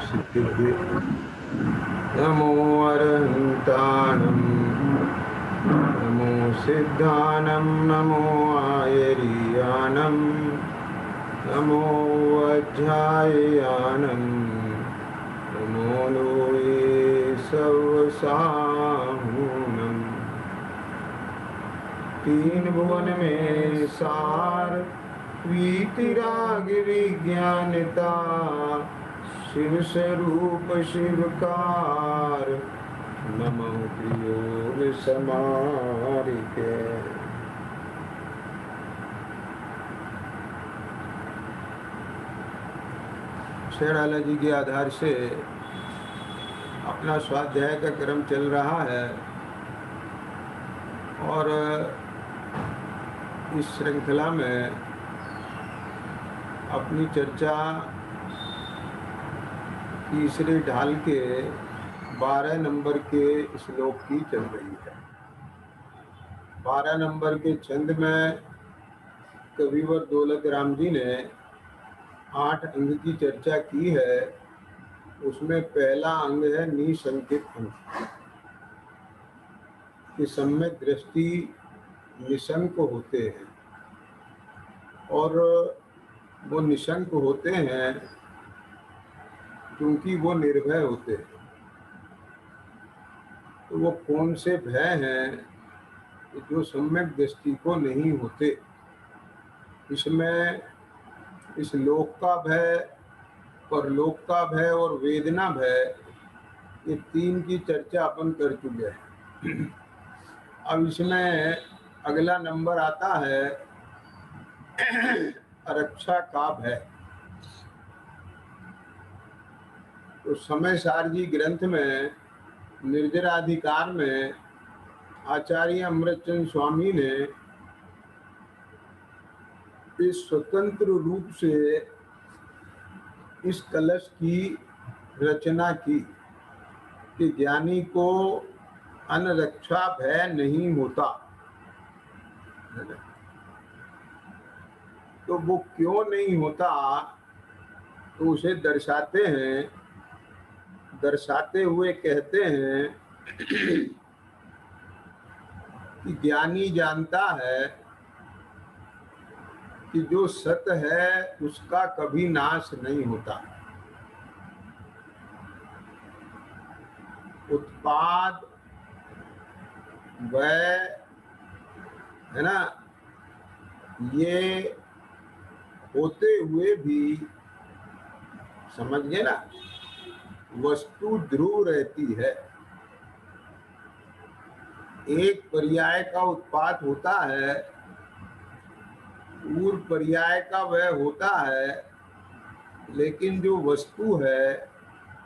सिद्धि नमो अरहंताणं नमो सिद्धानं नमो आयर्यानं नमो वज्राययानं नमो लोये सर्वसाहूनं तीन भुवन में सार वीतराग विज्ञानता शिव स्वरूप शिवकार नमः प्रियोग समारिके। शेराला जी के आधार से अपना स्वाध्याय का क्रम चल रहा है और इस श्रृंखला में अपनी चर्चा तीसरे ढाल के 12 नंबर के श्लोक की चल रही है। 12 नंबर के छंद में कविवर दौलत राम जी ने 8 अंग की चर्चा की है। उसमें पहला अंग है निसंकित अंग कि सम्यक दृष्टि निशंक होते हैं और वो निशंक होते हैं क्योंकि वो निर्भय होते हैं। तो वो कौन से भय हैं जो सम्यक दृष्टि को नहीं होते। इसमें इस लोक का भय, परलोक का भय और वेदना भय, ये 3 की चर्चा अपन कर चुके हैं। अब इसमें अगला नंबर आता है अरक्षा का भय। तो समय सार जी ग्रंथ में निर्जराधिकार में आचार्य अमृतचंद स्वामी ने इस स्वतंत्र रूप से इस कलश की रचना की कि ज्ञानी को अनरक्षा भय नहीं होता। तो वो क्यों नहीं होता तो उसे दर्शाते हैं। दर्शाते हुए कहते हैं कि ज्ञानी जानता है कि जो सत है उसका कभी नाश नहीं होता। उत्पाद वय है ना, ये होते हुए भी समझ गए ना, वस्तु ध्रुव रहती है। एक पर्याय का उत्पाद होता है, पूर्व पर्याय का वह होता है, लेकिन जो वस्तु है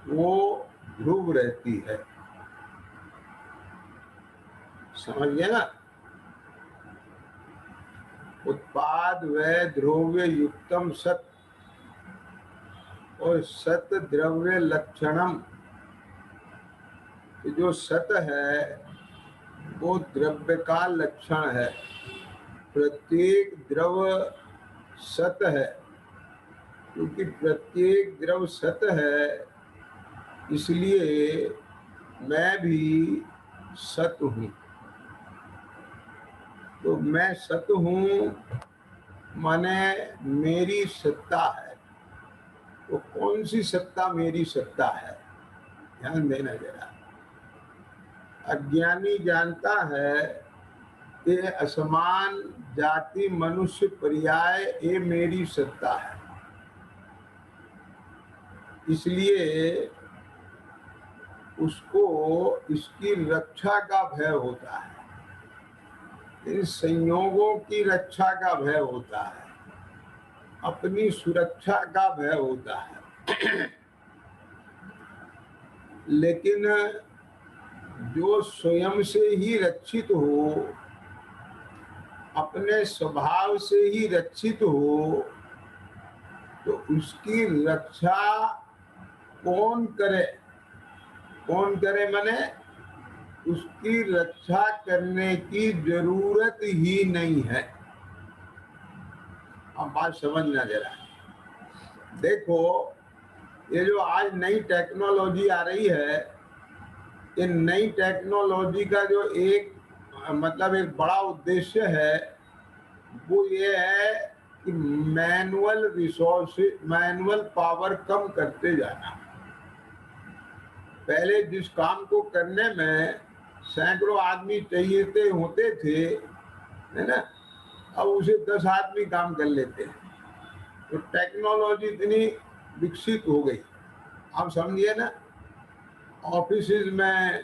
वो ध्रुव रहती है। समझ गए ना। उत्पाद वह द्रव्य युक्तम सत और सत द्रव्य लक्षणम। जो सत है वो द्रव्य का लक्षण है। प्रत्येक द्रव सत है, क्योंकि प्रत्येक द्रव सत है इसलिए मैं भी सत हूँ। तो मैं सत हूँ माने मेरी सत्ता है। तो कौन सी सत्ता मेरी सत्ता है, ध्यान देना जरा। अज्ञानी जानता है कि असमान जाति मनुष्य पर्याय ये मेरी सत्ता है, इसलिए उसको इसकी रक्षा का भय होता है। इन संयोगों की रक्षा का भय होता है, अपनी सुरक्षा का भय होता है। लेकिन जो स्वयं से ही रक्षित हो, अपने स्वभाव से ही रक्षित हो, तो उसकी रक्षा कौन करे। कौन करे माने उसकी रक्षा करने की जरूरत ही नहीं है। अब बात समझना जरा। देखो ये जो आज नई टेक्नोलॉजी आ रही है, इन नई टेक्नोलॉजी का जो एक मतलब एक बड़ा उद्देश्य है वो ये है कि मैनुअल पावर कम करते जाना। पहले जिस काम को करने में सैकड़ों आदमी चाहिए होते थे, है ना, अब उसे 10 आदमी काम कर लेते हैं। तो टेक्नोलॉजी इतनी विकसित हो गई, आप समझिए ना, ऑफिसेज में,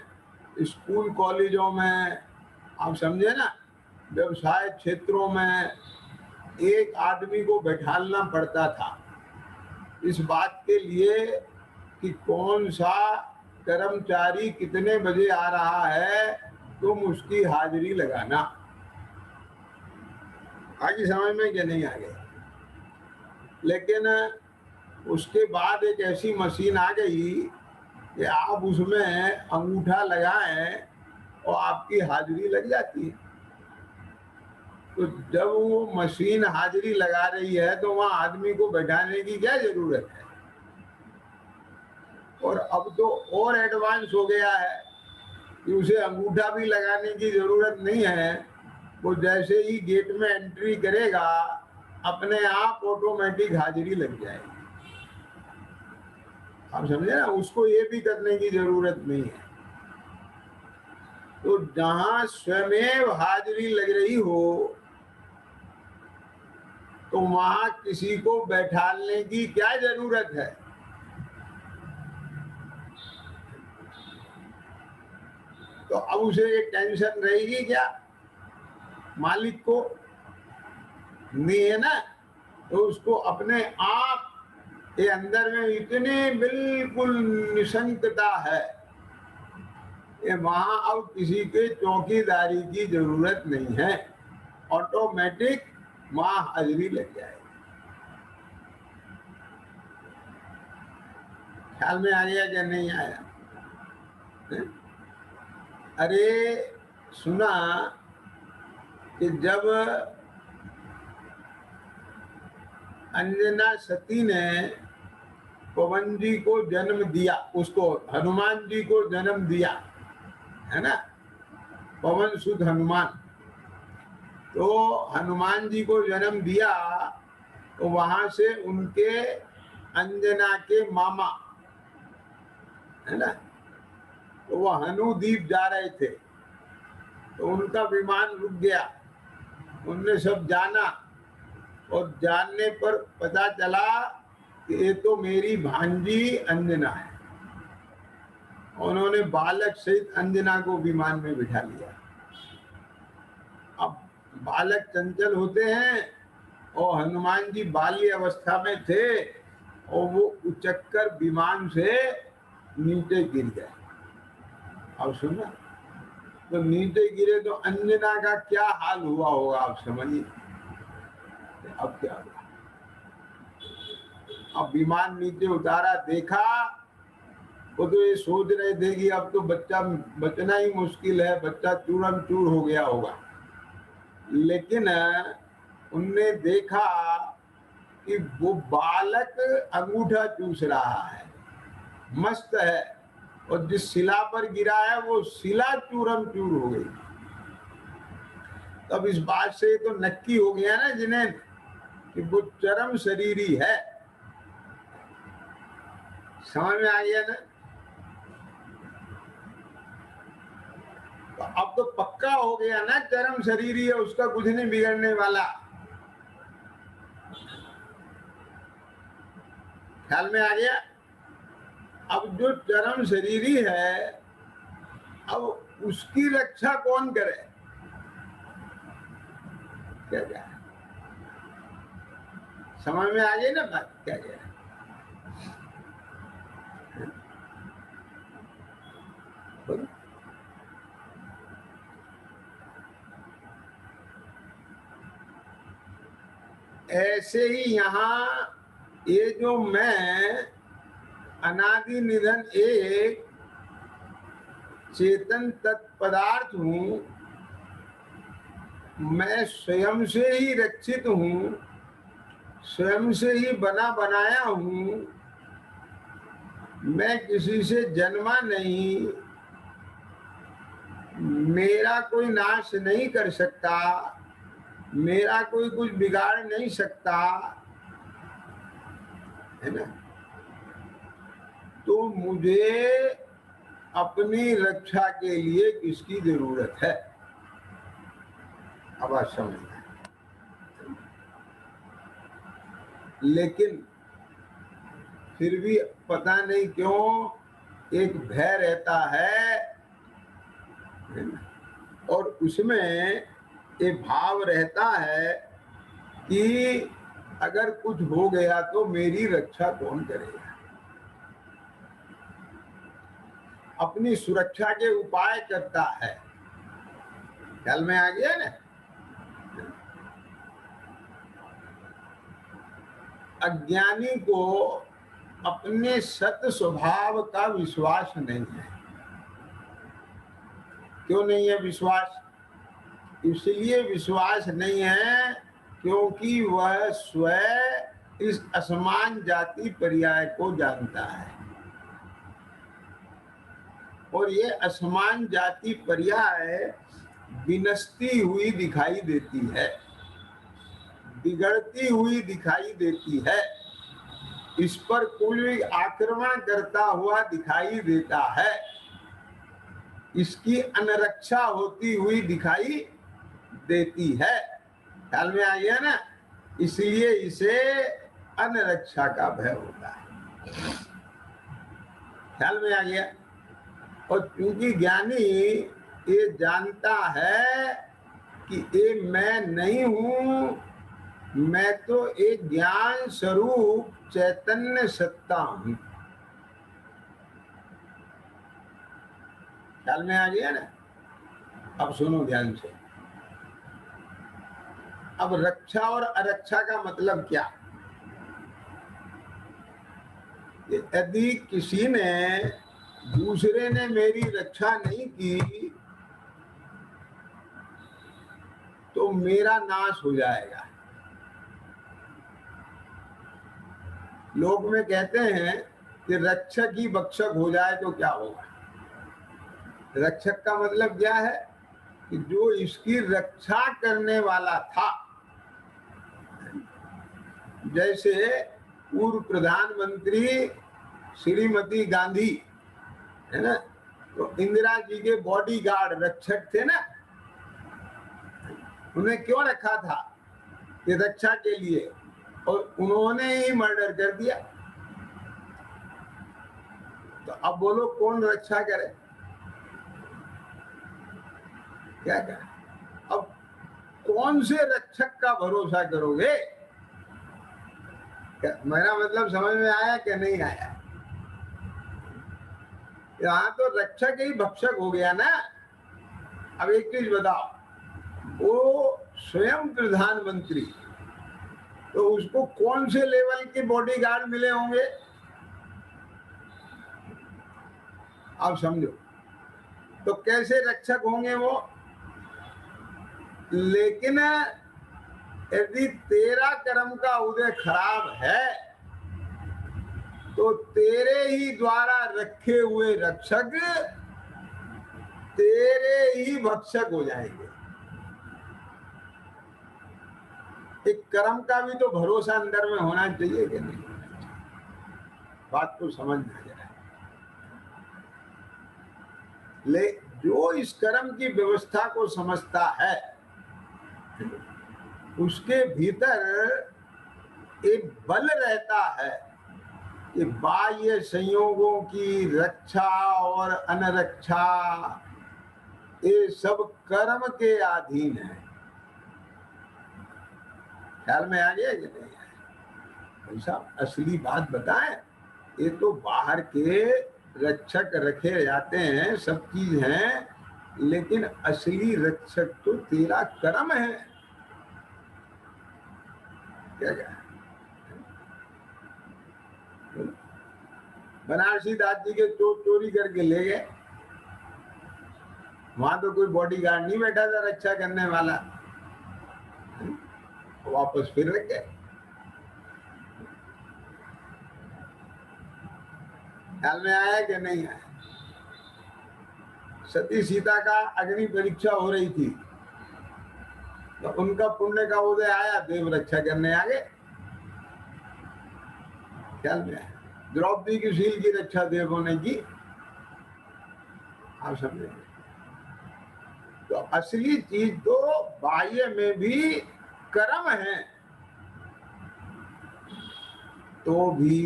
स्कूल कॉलेजों में, आप समझे ना, व्यवसाय क्षेत्रों में एक आदमी को बैठालना पड़ता था इस बात के लिए कि कौन सा कर्मचारी कितने बजे आ रहा है, तुम उसकी हाजिरी लगाना। आगे समझ में क्या नहीं आ गया? लेकिन उसके बाद एक ऐसी मशीन आ गई कि आप उसमें अंगूठा लगाएं और आपकी हाजिरी लग जाती है। तो जब वो मशीन हाजिरी लगा रही है तो वहां आदमी को बैठाने की क्या जरूरत है? और अब तो और एडवांस हो गया है कि उसे अंगूठा भी लगाने की जरूरत नहीं है। वो जैसे ही गेट में एंट्री करेगा अपने आप ऑटोमेटिक हाजिरी लग जाएगी। आप समझे ना, उसको ये भी करने की जरूरत नहीं है। तो जहां स्वयं हाजिरी लग रही हो तो वहां किसी को बैठाने की क्या जरूरत है? तो अब उसे ये टेंशन रहेगी क्या? मालिक को नहीं है ना, तो उसको अपने आप के अंदर में इतनी बिल्कुल निशंकता है कि वहां अब किसी के चौकीदारी की जरूरत नहीं है, ऑटोमेटिक वहां हाजिरी लग जाएगी। ख्याल में आ गया क्या नहीं आया? है? अरे सुना कि जब अंजना सती ने पवन जी को जन्म दिया, उसको हनुमान जी को जन्म दिया, है ना, पवन सुत हनुमान, तो हनुमान जी को जन्म दिया तो वहां से उनके अंजना के मामा, है ना, तो वो हनुद्वीप जा रहे थे, तो उनका विमान रुक गया। उनने सब जाना और जानने पर पता चला कि ये तो मेरी भांजी अंजना है। उन्होंने बालक सहित अंजना को विमान में बिठा लिया। अब बालक चंचल होते हैं और हनुमान जी बाल्य अवस्था में थे और वो उचक्कर विमान से नीचे गिर गए। अब सुना, तो नीचे गिरे तो अंजना का क्या हाल हुआ होगा आप समझिए। अब क्या हुआ? अब विमान नीचे उतारा, देखा, वो तो ये सोच रहे थे कि अब तो बच्चा बचना ही मुश्किल है, बच्चा चूरम चूर हो गया होगा। लेकिन उनने देखा कि वो बालक अंगूठा चूस रहा है, मस्त है, और जिस शिला पर गिरा है वो शिला चूरम चूर हो गई। तब इस बात से तो नक्की हो गया ना जिन्हें कि वो चरम शरीरी है। समझ में आ गया ना? तो अब तो पक्का हो गया ना, चरम शरीरी है, उसका कुछ नहीं बिगड़ने वाला। ख्याल में आ गया? अब जो चरम शरीरी है, अब उसकी रक्षा कौन करे? क्या क्या समझ में आ गई ना बात? क्या क्या ऐसे ही यहाँ ये जो मैं अनादि निधन एक चेतन तत्पदार्थ हूँ, मैं स्वयं से ही रक्षित हूँ, स्वयं से ही बना बनाया हूँ, मैं किसी से जन्मा नहीं, मेरा कोई नाश नहीं कर सकता, मेरा कोई कुछ बिगाड़ नहीं सकता, है ना। तो मुझे अपनी रक्षा के लिए किसकी जरूरत है? अब आप समझना। लेकिन फिर भी पता नहीं क्यों एक भय रहता है और उसमें एक भाव रहता है कि अगर कुछ हो गया तो मेरी रक्षा कौन करेगा। अपनी सुरक्षा के उपाय करता है। ख्याल में आ गया ना। अज्ञानी को अपने सत स्वभाव का विश्वास नहीं है। क्यों नहीं है विश्वास? इसलिए विश्वास नहीं है क्योंकि वह स्वयं इस असमान जाति पर्याय को जानता है और ये असमान जाति पर्याय विनष्टी हुई दिखाई देती है, बिगड़ती हुई दिखाई देती है, इस पर कोई आक्रमण करता हुआ दिखाई देता है, इसकी अनरक्षा होती हुई दिखाई देती है। ख्याल में आ गया ना। इसलिए इसे अनरक्षा का भय होता है। ख्याल में आ गया। और क्योंकि ज्ञानी ये जानता है कि ये मैं नहीं हूं, मैं तो एक ज्ञान स्वरूप चैतन्य सत्ता हूं। ख्याल में आ गया ना। अब सुनो ध्यान से। अब रक्षा और अरक्षा का मतलब क्या? यदि किसी ने, दूसरे ने मेरी रक्षा नहीं की तो मेरा नाश हो जाएगा। लोग में कहते हैं कि रक्षक ही भक्षक हो जाए तो क्या होगा। रक्षक का मतलब क्या है कि जो इसकी रक्षा करने वाला था। जैसे पूर्व प्रधानमंत्री श्रीमती गांधी है ना, तो इंदिरा जी के बॉडीगार्ड रक्षक थे ना। उन्हें क्यों रखा था? ये रक्षा के लिए, और उन्होंने ही मर्डर कर दिया। तो अब बोलो कौन रक्षा करे? क्या करे? अब कौन से रक्षक का भरोसा करोगे? मेरा मतलब समझ में आया कि नहीं आया? यहाँ तो रक्षक ही भक्षक हो गया ना। अब एक चीज बताओ, वो स्वयं प्रधानमंत्री, तो उसको कौन से लेवल के बॉडीगार्ड मिले होंगे? आप समझो। तो कैसे रक्षक होंगे वो? लेकिन यदि तेरा कर्म का उदय खराब है तो तेरे ही द्वारा रखे हुए रक्षक तेरे ही भक्षक हो जाएंगे। एक कर्म का भी तो भरोसा अंदर में होना चाहिए कि नहीं? बात को समझना जरा। ले जो इस कर्म की व्यवस्था को समझता है उसके भीतर एक बल रहता है कि बाह्य संयोगों की रक्षा और अनरक्षा ये सब कर्म के अधीन है। ख्याल में आ गया कि नहीं? ऐसा असली बात बताएं, ये तो बाहर के रक्षक रखे जाते हैं, सब चीज हैं, लेकिन असली रक्षक तो तेरा कर्म है। क्या क्या? बनारसी दास जी के चोरी करके ले गए, वहां तो कोई बॉडीगार्ड नहीं बैठा था रक्षा करने वाला, वापस फिर रख गए। ख्याल में आया कि नहीं आया? सती सीता का अग्नि परीक्षा हो रही थी, तो उनका पुण्य का उदय आया, देव रक्षा करने आ गए। ख्याल में आया? द्रौपदी की शील की रक्षा देवों ने की, आप समझे? तो असली चीज तो बाह्य में भी कर्म है, तो भी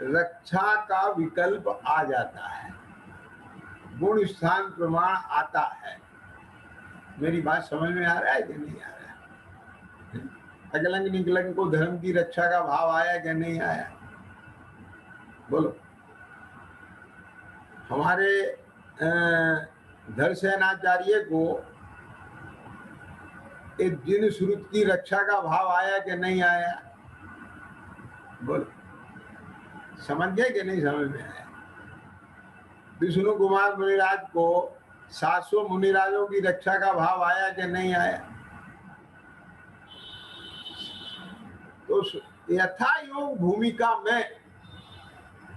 रक्षा का विकल्प आ जाता है, गुण स्थान प्रमाण आता है। मेरी बात समझ में आ रहा है कि नहीं आ रहा है? अकलंक निकलंक को धर्म की रक्षा का भाव आया कि नहीं आया? बोलो। हमारे धरसेनाचार्य को एक जिन श्रुत की रक्षा का भाव आया कि नहीं आया? बोलो। समझ गए कि नहीं समझ में आया? विष्णु कुमार मुनिराज को 700 मुनिराजों की रक्षा का भाव आया कि नहीं आया? तो यथा योग भूमिका में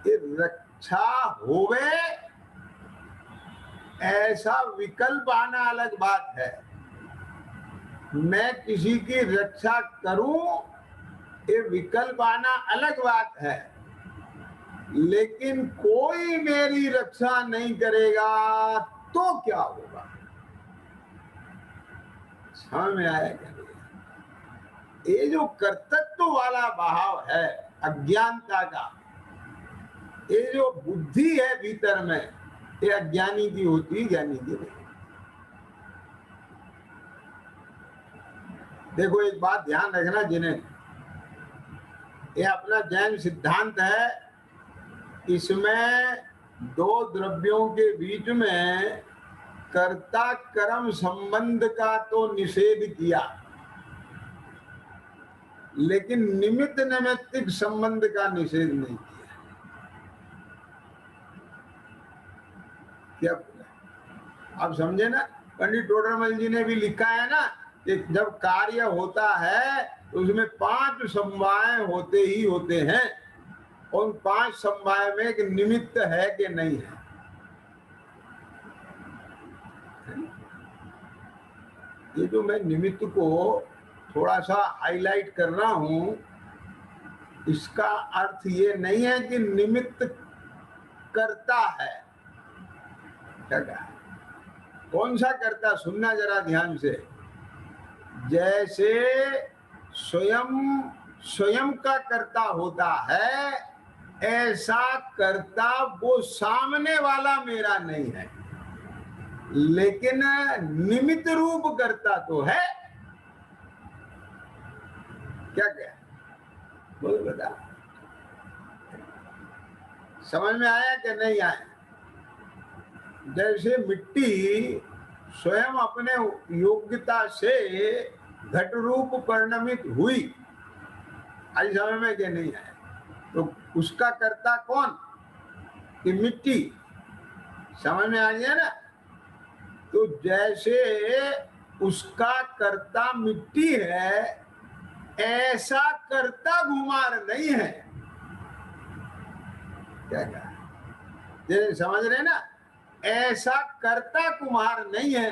रक्षा होवे ऐसा विकल्प आना अलग बात है। मैं किसी की रक्षा करूं ये विकल्प आना अलग बात है, लेकिन कोई मेरी रक्षा नहीं करेगा तो क्या होगा? समझ में आया क्या? ये जो कर्तृत्व वाला भाव है अज्ञानता का, ये जो बुद्धि है भीतर में, ये अज्ञानी की होती, ज्ञानी की नहीं। देखो एक बात ध्यान रखना, जिन्हें ये अपना जैन सिद्धांत है, इसमें दो द्रव्यों के बीच में कर्ता कर्म संबंध का तो निषेध किया, लेकिन निमित्त नैमित्तिक संबंध का निषेध नहीं किया। क्या आप समझे ना? पंडित टोडरमल जी ने भी लिखा है ना कि जब कार्य होता है तो उसमें 5 समवाय होते ही होते हैं, और उन 5 समवाय में एक निमित्त है कि नहीं है। ये जो मैं निमित्त को थोड़ा सा हाईलाइट कर रहा हूं, इसका अर्थ ये नहीं है कि निमित्त करता है। क्या कहा? कौन सा करता? सुनना जरा ध्यान से। जैसे स्वयं का कर्ता होता है, ऐसा कर्ता वो सामने वाला मेरा नहीं है, लेकिन निमित्त रूप कर्ता तो है। क्या क्या बोल बता? समझ में आया कि नहीं आया? जैसे मिट्टी स्वयं अपने योग्यता से घट रूप परिणमित हुई, आज समझ में कि नहीं आया? तो उसका कर्ता कौन? कि मिट्टी। समझ में आ गया ना? तो जैसे उसका कर्ता मिट्टी है, ऐसा कर्ता घुमार नहीं है। क्या कहा? जैसे समझ रहे ना? ऐसा कर्ता कुम्हार नहीं है,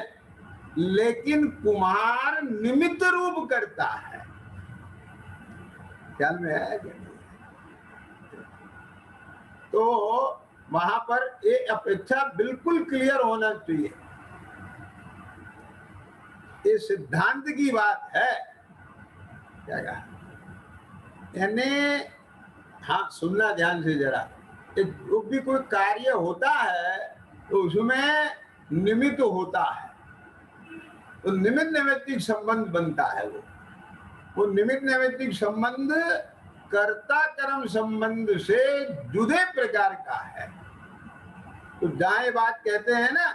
लेकिन कुम्हार निमित्त रूप करता है। ख्याल में है? तो वहां पर ये अपेक्षा बिल्कुल क्लियर होना चाहिए। ये सिद्धांत की बात है। क्या कहा? यानी हाँ, सुनना ध्यान से जरा। जो भी कोई कार्य होता है तो उसमें निमित्त होता है, तो निमित्त नैमित्तिक संबंध बनता है। वो निमित्त नैमित्तिक संबंध कर्ता कर्म संबंध से जुदे प्रकार का है। तो जहां ये बात कहते हैं ना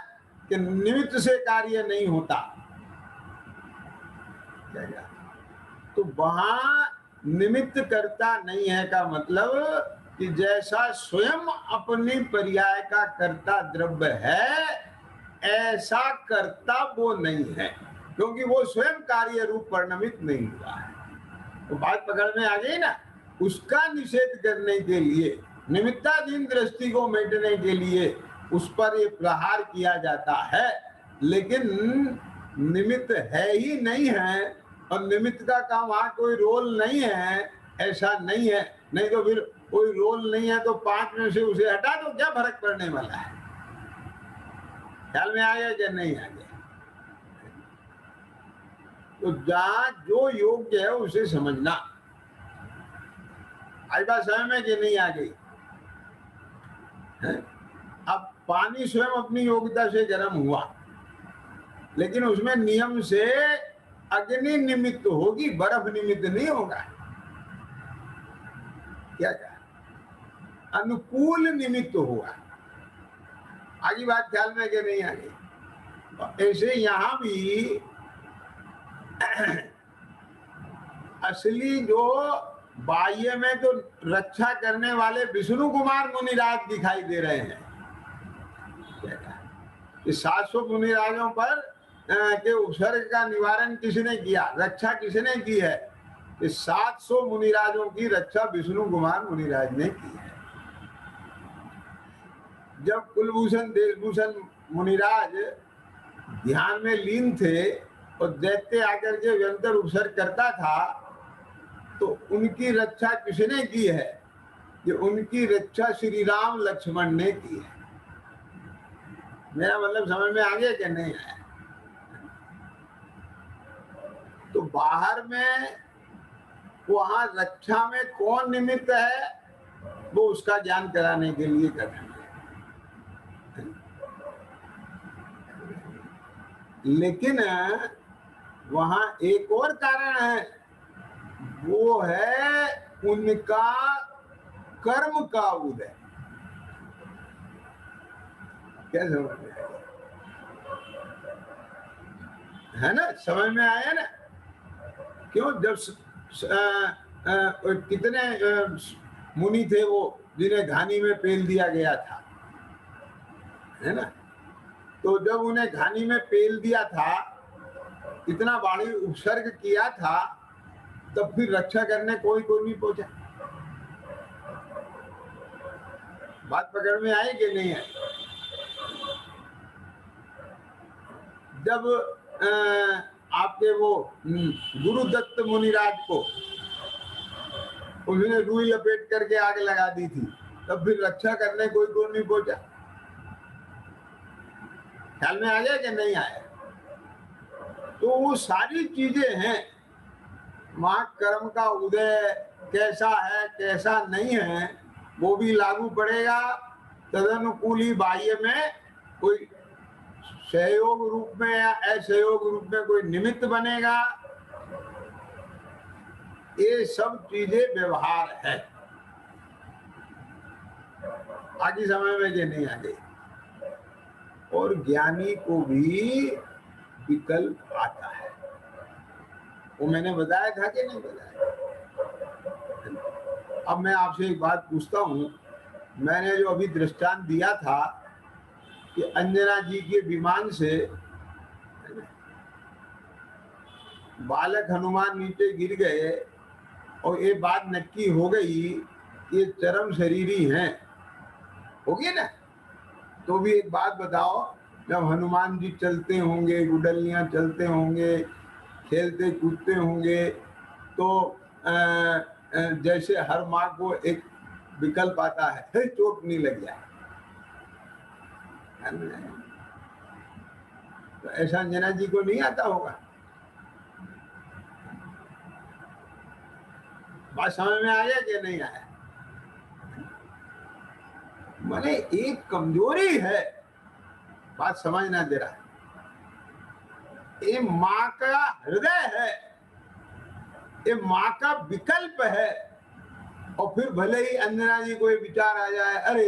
कि निमित्त से कार्य नहीं होता, तो वहां निमित्त कर्ता नहीं है का मतलब कि जैसा स्वयं अपनी पर्याय का कर्ता द्रव्य है, ऐसा कर्ता वो नहीं है, क्योंकि वो स्वयं कार्य रूप परिणमित नहीं हुआ है। तो बात पकड़ में आ गई ना? उसका निषेध करने के लिए निमित्ताधीन दृष्टि को मिटने के लिए उस पर ये प्रहार किया जाता है, लेकिन निमित्त है ही नहीं है और निमित्त का वहां कोई रोल नहीं है, ऐसा नहीं है। नहीं तो फिर कोई रोल नहीं है तो 5 में से उसे हटा दो, क्या फर्क पड़ने वाला है? ख्याल में आ गया कि नहीं आ गया? तो जहां जो योग्य है उसे समझना। आई बात समझ में कि नहीं आ गई? अब पानी स्वयं अपनी योग्यता से गर्म हुआ, लेकिन उसमें नियम से अग्नि निमित्त होगी, बर्फ निमित्त नहीं होगा। क्या कहा? अनुकूल निमित्त हुआ। आगे बात ख्याल में कि नहीं आ गई? ऐसे यहां भी असली जो बाह्य में तो रक्षा करने वाले विष्णु कुमार मुनिराज दिखाई दे रहे हैं। इस 700 मुनिराजों पर के उपसर्ग का निवारण किसने किया, रक्षा किसने की है? इस 700 मुनिराजों की रक्षा विष्णु कुमार मुनिराज ने की है। जब कुलभूषण देशभूषण मुनिराज ध्यान में लीन थे और दैत्य आकर के व्यंतर उपसर्ग करता था, तो उनकी रक्षा किसने की है? कि उनकी रक्षा श्री राम लक्ष्मण ने की है। मेरा मतलब समझ में आ गया कि नहीं आया? तो बाहर में वहां रक्षा में कौन निमित्त है, वो उसका ज्ञान कराने के लिए कर रहे हैं। लेकिन वहां एक और कारण है, वो है उनका कर्म का उदय। क्या समझ में आया? है ना? समझ में आया ना? क्यों? जब कितने मुनि थे वो जिन्हें घानी में पेल दिया गया था, है ना? तो जब उन्हें घानी में पेल दिया था, इतना भारी उपसर्ग किया था, तब फिर रक्षा करने कोई नहीं पहुंचा। बात पकड़ में आई कि नहीं आई? जब आपके वो गुरुदत्त मुनिराज को उन्होंने रुई लपेट करके आग लगा दी थी, तब फिर रक्षा करने कोई नहीं पहुंचा। ख्याल में आ गया कि नहीं आया? तो वो सारी चीजें हैं, वहां कर्म का उदय कैसा है कैसा नहीं है वो भी लागू पड़ेगा। तदनुकूल ही बाह्य में कोई सहयोग रूप में या असहयोग रूप में कोई निमित्त बनेगा। ये सब चीजें व्यवहार है। आगे समय में ये नहीं आ गई। और ज्ञानी को भी विकल्प आता है, वो मैंने बताया था कि नहीं बताया? अब मैं आपसे एक बात पूछता हूं, मैंने जो अभी दृष्टांत दिया था कि अंजना जी के विमान से बालक हनुमान नीचे गिर गए और ये बात नक्की हो गई कि ये चरम शरीरी हैं, होगी ना? तो भी एक बात बताओ, जब हनुमान जी चलते होंगे, गुडलियां चलते होंगे, खेलते कूदते होंगे, तो जैसे हर माँ को एक विकल्प आता है, चोट नहीं लग जाए, तो ऐसा अंजना जी को नहीं आता होगा। बात समझ में आया कि नहीं आया? माने एक कमजोरी है, बात समझना दे रहा है। ये माँ का हृदय है, ये माँ का विकल्प है। और फिर भले ही अंजना जी को ये विचार आ जाए, अरे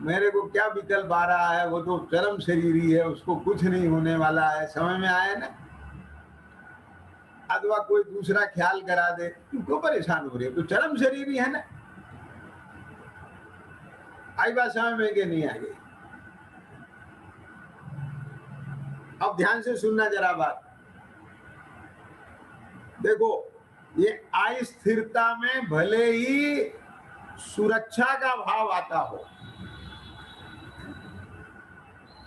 मेरे को क्या विकल्प आ रहा है, वो तो चरम शरीरी है, उसको कुछ नहीं होने वाला है। समझ में आया ना? अथवा कोई दूसरा ख्याल करा दे, क्यों परेशान हो रही है, तो चरम शरीरी है ना। आई बात समझ में कि नहीं आ गई? अब ध्यान से सुनना जरा बात। देखो, ये अस्थिरता में भले ही सुरक्षा का भाव आता हो,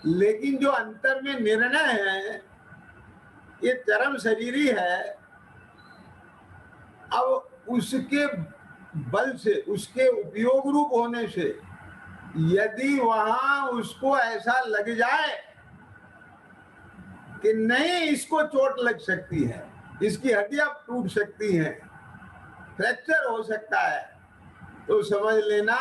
लेकिन जो अंतर में निर्णय है ये चरम शरीरी है। अब उसके बल से, उसके उपयोग रूप होने से यदि वहां उसको ऐसा लग जाए कि नहीं इसको चोट लग सकती है, इसकी हड्डियां टूट सकती हैं, फ्रैक्चर हो सकता है, तो समझ लेना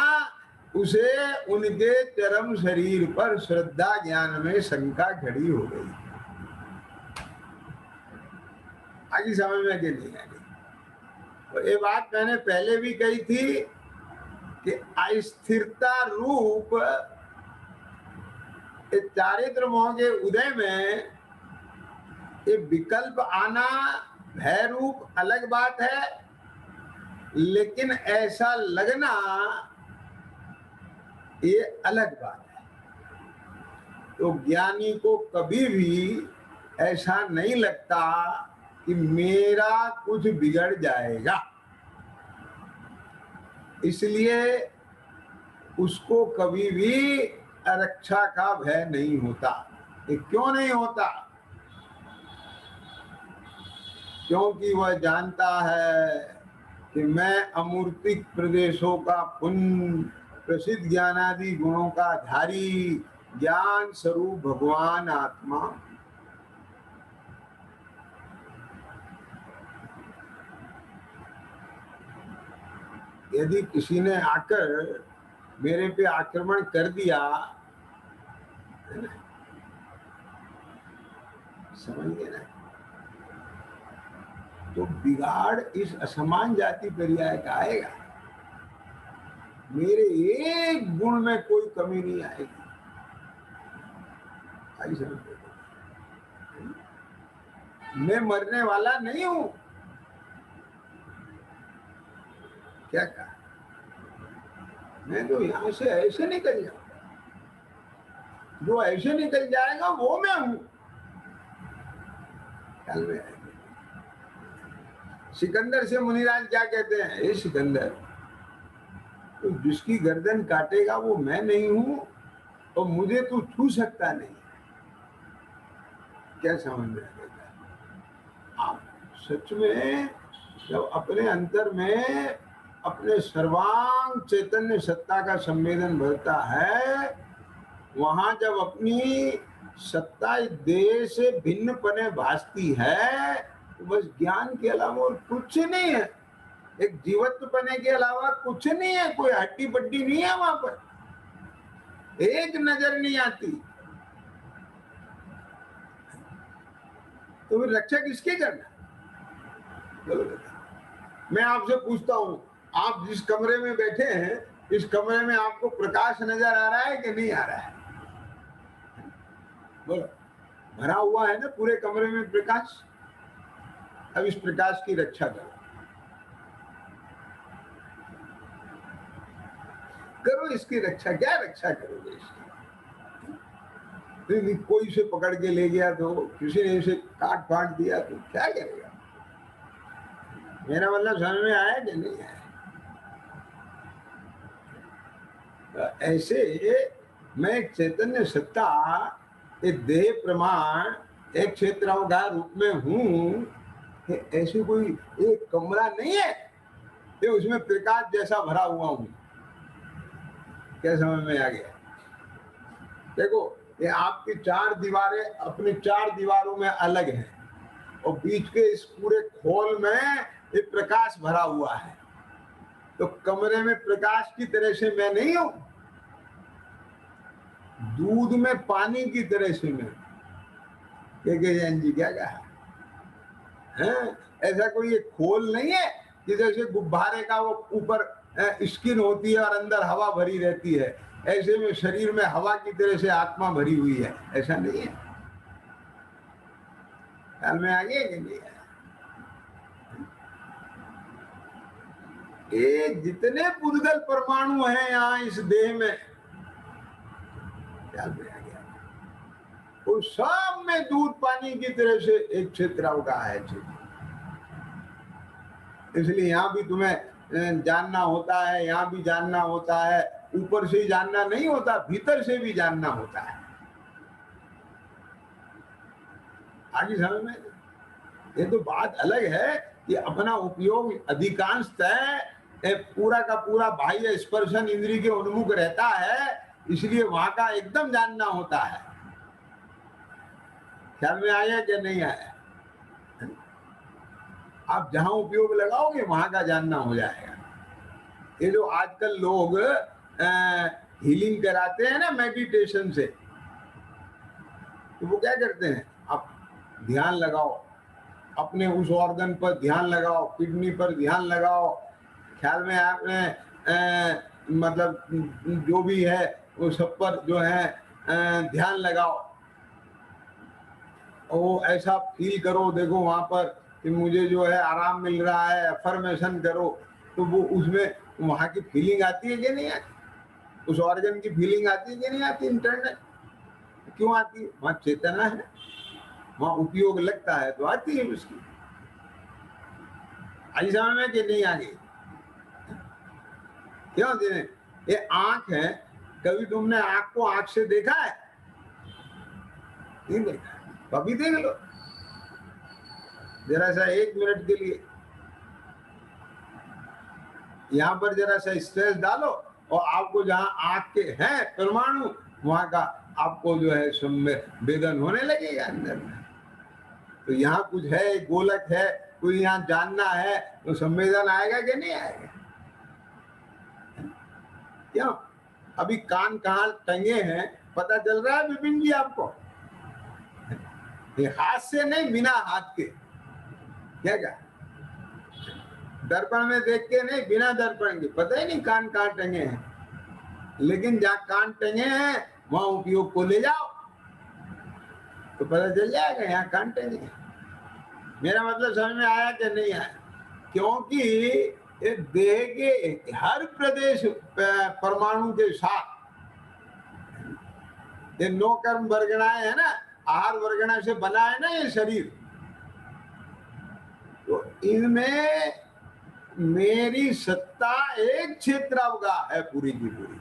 उसे उनके चरम शरीर पर श्रद्धा ज्ञान में शंका खड़ी हो गई। आगे समझ में कि नहीं आई? तो ये बात मैंने पहले भी कही थी कि अस्थिरता रूप चारित्र मोह के उदय में ये विकल्प आना भय रूप अलग बात है, लेकिन ऐसा लगना ये अलग बात है। तो ज्ञानी को कभी भी ऐसा नहीं लगता कि मेरा कुछ बिगड़ जाएगा, इसलिए उसको कभी भी अरक्षा का भय नहीं होता। ये क्यों नहीं होता? क्योंकि वह जानता है कि मैं अमूर्तिक प्रदेशों का पुण्य प्रसिद्ध ज्ञानादि गुणों का धारी ज्ञान स्वरूप भगवान आत्मा। यदि किसी ने आकर मेरे पे आक्रमण कर दिया, समझिए ना, तो बिगाड़ इस असमान जाति पर्याय का आएगा, मेरे एक गुण में कोई कमी नहीं आएगी। मैं मरने वाला नहीं हूं। क्या कहा? मैं तो यहां से ऐसे निकल जाऊंगा, जो ऐसे निकल जाएगा वो मैं हूं। ख्याल में आएगा। सिकंदर से मुनिराज क्या कहते हैं? हे सिकंदर, तो जिसकी गर्दन काटेगा वो मैं नहीं हूं, तो मुझे तू छू सकता नहीं। क्या समझ में आएगा? आप सच में जब अपने अंतर में अपने सर्वांग चैतन्य सत्ता का संवेदन बढ़ता है, वहां जब अपनी सत्ता देह से भिन्न पने भासती है, तो बस ज्ञान के अलावा और कुछ नहीं है। एक जीवत्व पने के अलावा कुछ नहीं है, कोई हड्डी पट्टी नहीं है वहां पर, एक नजर नहीं आती। तो फिर रक्षा किसके करना? मैं आपसे पूछता हूं, आप जिस कमरे में बैठे हैं, इस कमरे में आपको प्रकाश नजर आ रहा है कि नहीं आ रहा है? बोलो। भरा हुआ है ना पूरे कमरे में प्रकाश। अब इस प्रकाश की रक्षा करो, करो इसकी रक्षा। क्या रक्षा करोगे इसकी? कोई इसे पकड़ के ले गया तो, किसी ने इसे काट फाट दिया तो क्या करेगा? मेरा मतलब समझ में आया कि नहीं आया? ऐसे मैं चैतन्य सत्ता एक देह प्रमाण एक क्षेत्रावगाह रूप में हूं। ऐसे कोई एक कमरा नहीं है कि उसमें प्रकाश जैसा भरा हुआ हूं। क्या समझ में आ गया? देखो, ये आपकी चार दीवारें अपनी चार दीवारों में अलग हैं, और बीच के इस पूरे खोल में एक प्रकाश भरा हुआ है। तो कमरे में प्रकाश की तरह से मैं नहीं हूं, दूध में पानी की तरह से मैं। जैन जी क्या कहा है? ऐसा कोई एक खोल नहीं है कि जैसे गुब्बारे का वो ऊपर स्किन होती है और अंदर हवा भरी रहती है, ऐसे में शरीर में हवा की तरह से आत्मा भरी हुई है। ऐसा नहीं है। ख्याल में आ गया कि नहीं है? ये जितने पुद्गल परमाणु हैं यहाँ इस देह में, ख्याल में आ गया, वो सब में दूध पानी की तरह से एक क्षेत्रावगाह है। इसलिए यहाँ भी तुम्हें जानना होता है, यहाँ भी जानना होता है, ऊपर से ही जानना नहीं होता, भीतर से भी जानना होता है। आगे समझ में? ये तो बात अलग है कि अपना उपयोग अधिकांशतः पूरा का पूरा बाह्य स्पर्शन इंद्रिय के उन्मुख रहता है, इसलिए वहां का एकदम जानना होता है। ख्याल में आया कि नहीं आया? आप जहां उपयोग लगाओगे वहां का जानना हो जाएगा। ये जो आजकल लोग हीलिंग कराते हैं ना मेडिटेशन से, तो वो क्या करते हैं, आप ध्यान लगाओ, अपने उस ऑर्गन पर ध्यान लगाओ, किडनी पर ध्यान लगाओ, ख्याल में आपने मतलब जो भी है वो सब पर जो है ध्यान लगाओ, और वो ऐसा फील करो, देखो वहां पर कि मुझे जो है आराम मिल रहा है, अफर्मेशन करो, तो वो उसमें वहां की फीलिंग आती है कि नहीं आती? उस ऑर्गन की फीलिंग आती है कि नहीं आती? इंटरनेट क्यों आती है? वहां चेतना है, वहां उपयोग लगता है तो आती है उसकी। आई समझ में कि नहीं आ गई? क्यों देने? ये आंख है, कभी तुमने आंख को आंख से देखा है? नहीं देखा, कभी देख लो जरा सा 1 मिनट के लिए, यहाँ पर जरा सा स्ट्रेस डालो और आपको जहां आंख के हैं परमाणु, वहां का आपको जो है संवेदन होने लगेगा अंदर में। तो यहाँ कुछ है, गोलक है, कोई यहाँ जानना है, तो संवेदन आएगा कि नहीं आएगा? क्यों? अभी कान कहाँ टंगे हैं पता चल रहा है विपिन जी आपको? ये हाथ से नहीं, बिना हाथ के। क्या दर्पण में देख के नहीं, बिना दर्पण के पता ही नहीं कान कहाँ टंगे हैं। लेकिन जहाँ कान टंगे हैं वहां उपयोग को ले जाओ तो पता चल जाएगा यहाँ कान टंगे हैं। मेरा मतलब समझ में आया कि नहीं आया? क्योंकि देह के हर प्रदेश परमाणु के साथ ये 9 कर्म वर्गणाएं है ना, आहार वर्गणा से बना है ना ये शरीर, तो इनमें मेरी सत्ता एक क्षेत्र अवगाह है पूरी की पूरी।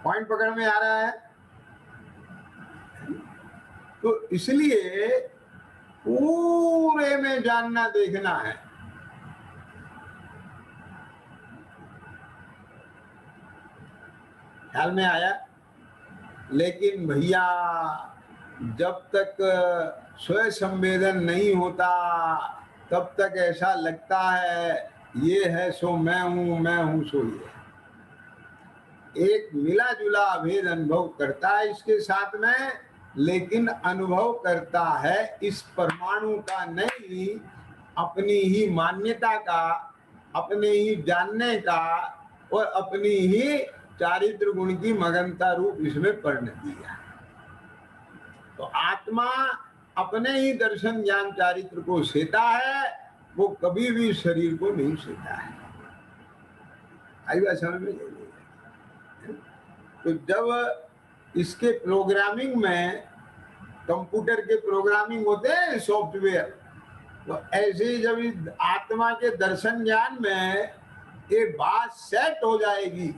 पॉइंट पकड़ में आ रहा है? तो इसलिए पूरे में जानना देखना है। ख्याल में आया? लेकिन भैया जब तक स्वयं संवेदन नहीं होता तब तक ऐसा लगता है ये है सो मैं हूं सो ये। एक मिला जुला अभेद अनुभव करता है इसके साथ में, लेकिन अनुभव करता है इस परमाणु का नहीं, अपनी ही मान्यता का, अपने ही जानने का और अपनी ही चारित्र गुण की मगनता रूप इसमें परिणति है। तो आत्मा अपने ही दर्शन ज्ञान चारित्र को सेता है, वो कभी भी शरीर को नहीं सेता है। आई बात समझ में? तो जब इसके प्रोग्रामिंग में, कंप्यूटर के प्रोग्रामिंग होते हैं सॉफ्टवेयर, तो ऐसे ही जब आत्मा के दर्शन ज्ञान में ये बात सेट हो जाएगी,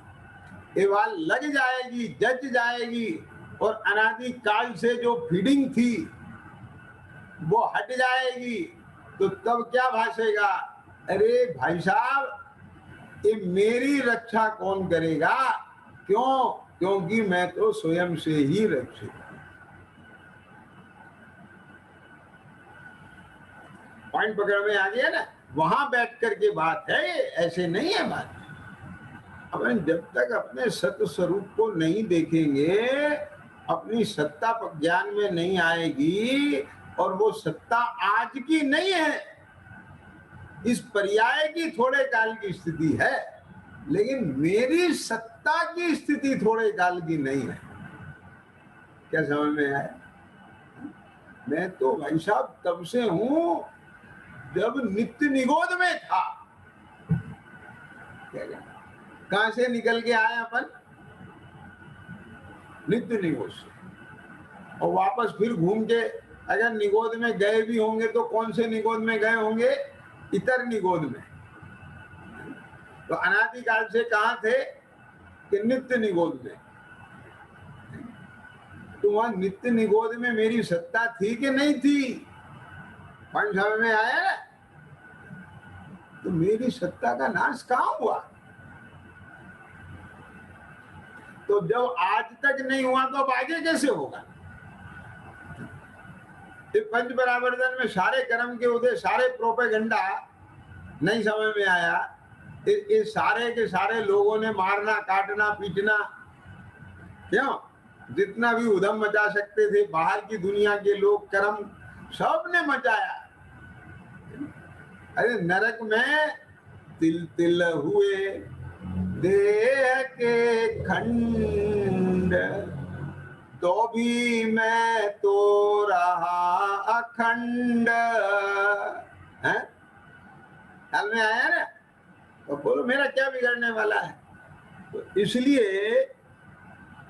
ये बात लग जाएगी, जच जाएगी, और अनादि काल से जो फीडिंग थी वो हट जाएगी, तो तब क्या भाषेगा? अरे भाई साहब, ये मेरी रक्षा कौन करेगा? क्यों? क्योंकि मैं तो स्वयं से ही रक्षित हूं। पॉइंट पकड़ में आ गया ना? वहां बैठ करके बात है, ऐसे नहीं है बात। अपन जब तक अपने सत्य स्वरूप को नहीं देखेंगे, अपनी सत्ता ज्ञान में नहीं आएगी, और वो सत्ता आज की नहीं है, इस पर्याय की थोड़े काल की स्थिति है, लेकिन मेरी सत्ता की स्थिति थोड़े काल की नहीं है। क्या समझ में आया? मैं तो भाई साहब तब से हूं जब नित्य निगोद में था। कहां से निकल के आए अपन? नित्य निगोद से। और वापस फिर घूम के अगर निगोद में गए भी होंगे तो कौन से निगोद में गए होंगे? इतर निगोद में। तो अनादिकाल से कहाँ थे कि नित्य निगोद में। तो वहां नित्य निगोद में मेरी सत्ता थी कि नहीं थी? पंच समझ में आया? तो मेरी सत्ता का नाश कहाँ हुआ? तो जब आज तक नहीं हुआ तो अब आगे कैसे होगा? पंच परावर्तन में सारे कर्म के उदय, सारे प्रोपेगेंडा नहीं समझ में आया। इस सारे के सारे लोगों ने मारना, काटना, पीटना, क्यों? जितना भी उधम मचा सकते थे बाहर की दुनिया के लोग, कर्म सब ने मचाया। अरे नरक में तिल तिल हुए देह के खंड, तो भी मैं तो रहा अखंड। है ख्याल में आया ना? तो बोलो मेरा क्या बिगड़ने वाला है? तो इसलिए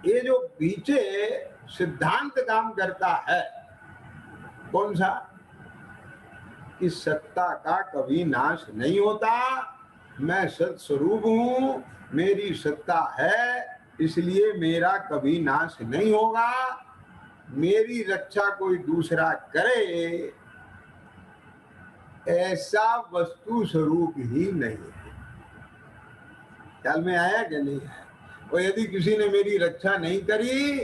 ये जो पीछे सिद्धांत काम करता है, कौन सा? कि सत्ता का कभी नाश नहीं होता, मैं सत्स्वरूप हूं, मेरी सत्ता है, इसलिए मेरा कभी नाश नहीं होगा। मेरी रक्षा कोई दूसरा करे ऐसा वस्तु स्वरूप ही नहीं है। ख्याल में आया कि नहीं है? और यदि किसी ने मेरी रक्षा नहीं करी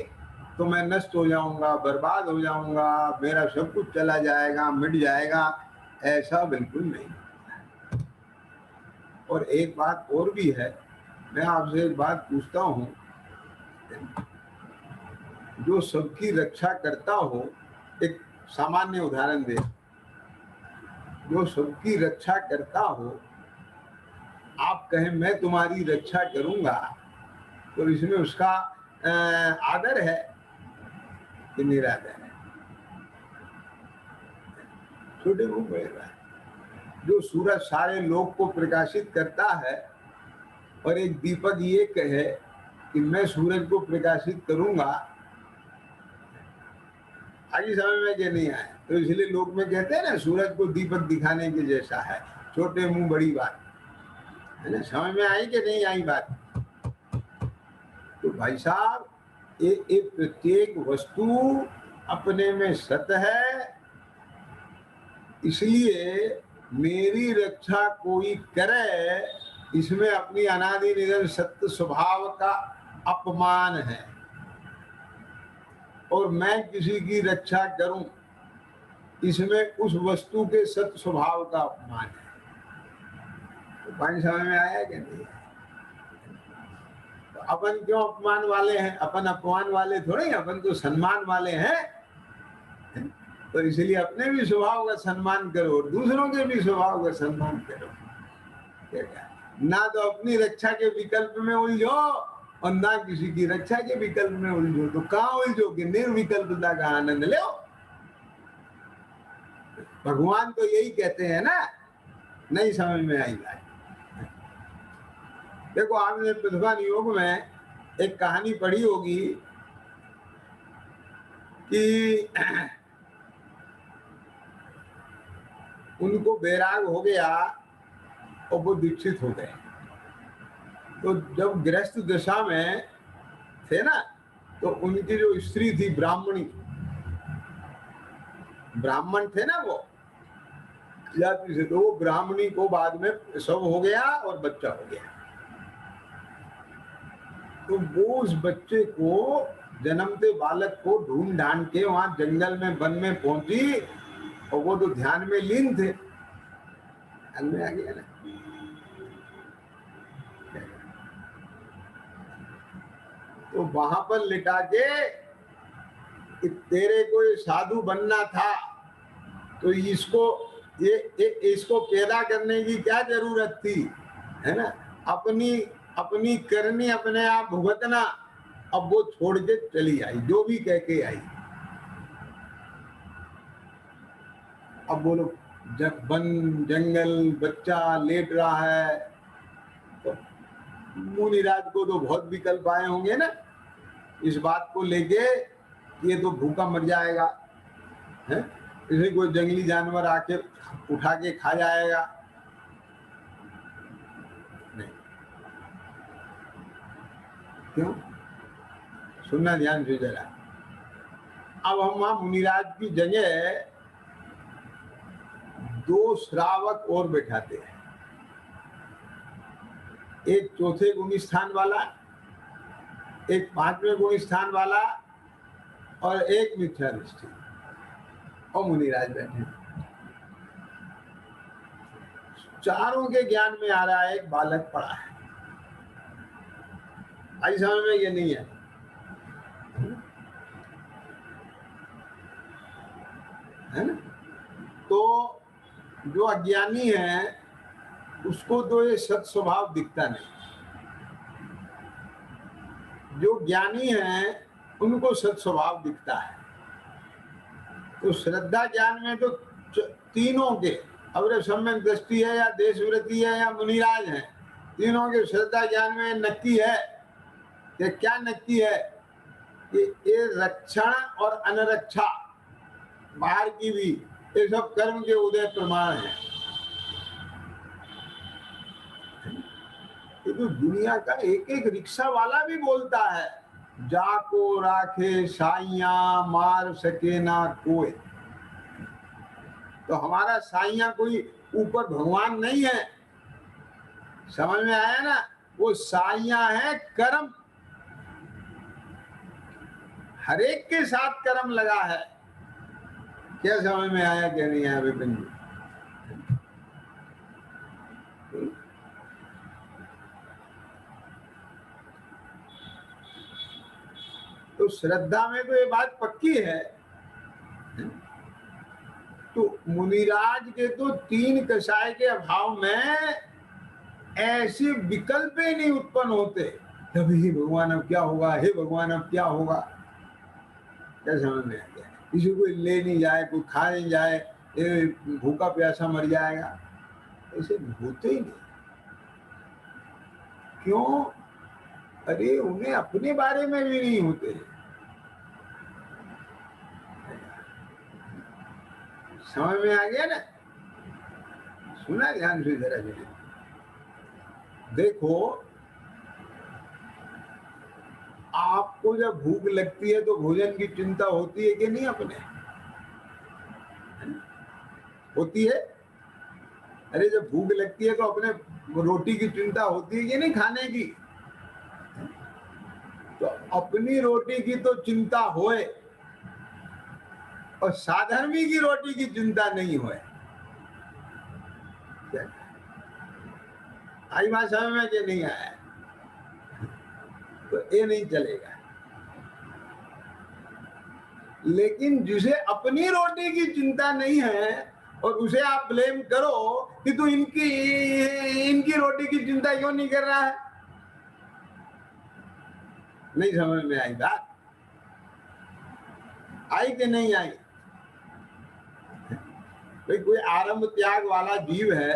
तो मैं नष्ट हो जाऊंगा, बर्बाद हो जाऊंगा, मेरा सब कुछ चला जाएगा, मिट जाएगा, ऐसा बिल्कुल नहीं। और एक बात और भी है, मैं आपसे एक बात पूछता हूं, जो सबकी रक्षा करता हो, एक सामान्य उदाहरण दे, जो सबकी रक्षा करता हो, आप कहें मैं तुम्हारी रक्षा करूंगा, तो इसमें उसका आदर है कि निरादर है? छोटे मुंह बड़े बात। जो सूरज सारे लोक को प्रकाशित करता है और एक दीपक ये कहे कि मैं सूरज को प्रकाशित करूंगा, आगे समझ में कि नहीं आए? तो इसलिए लोग में कहते हैं ना, सूरज को दीपक दिखाने के जैसा है, छोटे मुंह बड़ी बात, है ना? समझ में आई कि नहीं आई बात? तो भाई साहब, एक प्रत्येक वस्तु अपने में सत है, इसलिए मेरी रक्षा कोई करे, इसमें अपनी अनादि निधन सत्य स्वभाव का अपमान है। और मैं किसी की रक्षा करूं, इसमें उस वस्तु के सत्य स्वभाव का अपमान है। तो पानी समझ में आया कि नहीं? तो अपन क्यों अपमान वाले हैं? अपन अपमान वाले थोड़े, अपन तो सम्मान वाले हैं। तो इसलिए अपने भी स्वभाव का सम्मान करो और दूसरों के भी स्वभाव का सम्मान करो। ना तो अपनी रक्षा के विकल्प में उलझो और ना किसी की रक्षा के विकल्प में उलझो। तो कहाँ उलझो कि निर्विकल्पता का आनंद लो। भगवान तो यही कहते हैं ना। नहीं समझ में आई बात? देखो, आपने प्रतिभा नियोग में एक कहानी पढ़ी होगी कि उनको बैराग हो गया और वो दीक्षित हो गए। तो जब गृहस्थ दशा में थे ना, तो उनकी जो स्त्री थी ब्राह्मणी, ब्राह्मण थे ना वो जाति से, तो वो ब्राह्मणी को बाद में सब हो गया और बच्चा हो गया। तो वो उस बच्चे को, जन्मते बालक को ढूंढ ढांड के वहां जंगल में, वन में पहुंची, और वो तो ध्यान में लीन थे। ध्यान में आ गया ना? तो वहां पर लिटा के कि तेरे को ये साधु बनना था, तो इसको इसको पैदा करने की क्या जरूरत थी, है ना? अपनी करनी अपने आप भुगतना। अब वो छोड़ के चली आई, जो भी कह के आई। अब बोलो, जब वन जंगल, बच्चा लेट रहा है, तो मुनिराज को तो बहुत विकल्प आए होंगे ना इस बात को लेके, ये तो भूखा मर जाएगा, है? इसे कोई जंगली जानवर आके उठा के खा जाएगा। नहीं, क्यों? सुनना ध्यान से जरा। अब हम वहां मुनिराज की जगह 2 श्रावक और बैठाते हैं, एक चौथे गुण स्थान वाला, एक 5वें गुण स्थान वाला और एक मिथ्या दृष्टि, और मुनिराज बैठे। चारों के ज्ञान में आ रहा है एक बालक पड़ा है। आई समझ में? ये नहीं है ना? तो जो अज्ञानी है उसको तो ये सत स्वभाव दिखता नहीं, जो ज्ञानी है उनको सत स्वभाव दिखता है। तो श्रद्धा ज्ञान में तो तीनों के, अवरे सम्यक दृष्टि है या देशवृत्ति है या मुनिराज है, तीनों के श्रद्धा ज्ञान में नक्की है कि क्या नक्की है कि ये रक्षण और अनरक्षा बाहर की भी ये सब कर्म के उदय प्रमाण है। ये तो दुनिया का एक एक रिक्शा वाला भी बोलता है, जाको राखे साइया मार सके ना कोई। तो हमारा साइया कोई ऊपर भगवान नहीं है, समझ में आया ना? वो साइया है कर्म, हर एक के साथ कर्म लगा है। क्या समझ में आया क्या नहीं आया विपिन जी? तो श्रद्धा में तो ये बात पक्की है। तो मुनिराज के तो 3 कषाय के अभाव में ऐसे विकल्प ही नहीं उत्पन्न होते, तभी हे भगवान अब क्या होगा, हे भगवान अब क्या होगा। क्या समझ में आ गया? किसी को ले नहीं जाए, कोई खा नहीं जाए, भूखा प्यासा मर जाएगा, ऐसे होते ही नहीं। क्यों? अरे उन्हें अपने बारे में भी नहीं होते। समझ में आ गया ना? सुना ध्यान से जरा जरा। देखो, आपको जब भूख लगती है तो भोजन की चिंता होती है कि नहीं? अपने होती है। अरे जब भूख लगती है तो अपने रोटी की चिंता होती है कि नहीं, खाने की? तो अपनी रोटी की तो चिंता होए और साधर्मी की रोटी की चिंता नहीं होए। आई बात समझ में कि नहीं आया? तो ये नहीं चलेगा। लेकिन जिसे अपनी रोटी की चिंता नहीं है और उसे आप ब्लेम करो कि तू इनकी रोटी की चिंता क्यों नहीं कर रहा है, नहीं समझ में आई बात? आई कि नहीं आई? भाई कोई आरंभ त्याग वाला जीव है,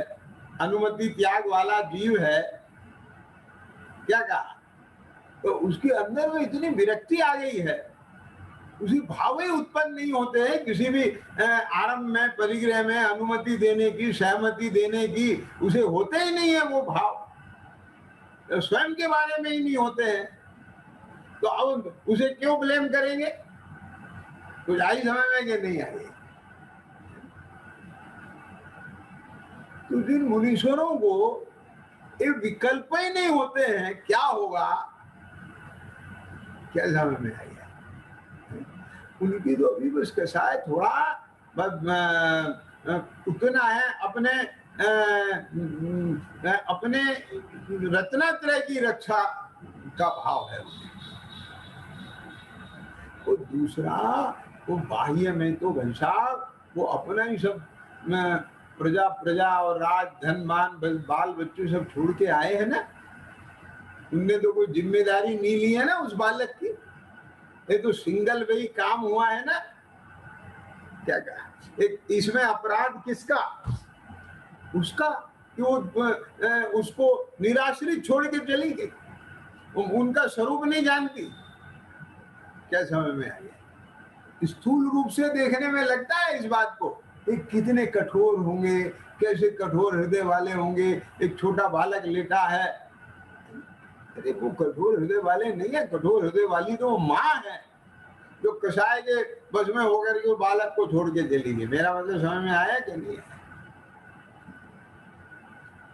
अनुमति त्याग वाला जीव है, क्या कहा? तो उसके अंदर में इतनी विरक्ति आ गई है, उसी भाव ही उत्पन्न नहीं होते हैं किसी भी आरंभ में, परिग्रह में अनुमति देने की, सहमति देने की, उसे होते ही नहीं है वो भाव, तो स्वयं के बारे में ही नहीं होते हैं। तो अब उसे क्यों ब्लेम करेंगे? कुछ आई समझ में कि नहीं आई? तो जिन मुनीश्वरों को ये विकल्प ही नहीं होते हैं, क्या होगा? क्या समझ में आई? उनकी तो अभी बस कषाय थोड़ा उतना है, अपने रत्नात्रय की रक्षा का भाव है। वो दूसरा, वो बाह्य में तो घनश्याम वो अपना ही सब प्रजा और राज धन मान बाल बच्चे सब छोड़ के आए हैं ना, उनने तो कोई जिम्मेदारी नहीं ली है ना उस बालक की। ये तो सिंगल वही काम हुआ है ना। क्या कहा? एक इसमें अपराध किसका? उसका कि वो उसको निराश्रित छोड़ के चली गई, उनका स्वरूप नहीं जानती। क्या समझ में आ गया? स्थूल रूप से देखने में लगता है इस बात को, एक कितने कठोर होंगे, कैसे कठोर हृदय वाले होंगे, एक छोटा बालक लेटा है, अरे वो कठोर हृदय वाले नहीं है, कठोर हृदय वाली तो माँ है जो कसाय के बस में होकर के बालक को छोड़ के चली गई। मेरा मतलब समझ में आया कि नहीं?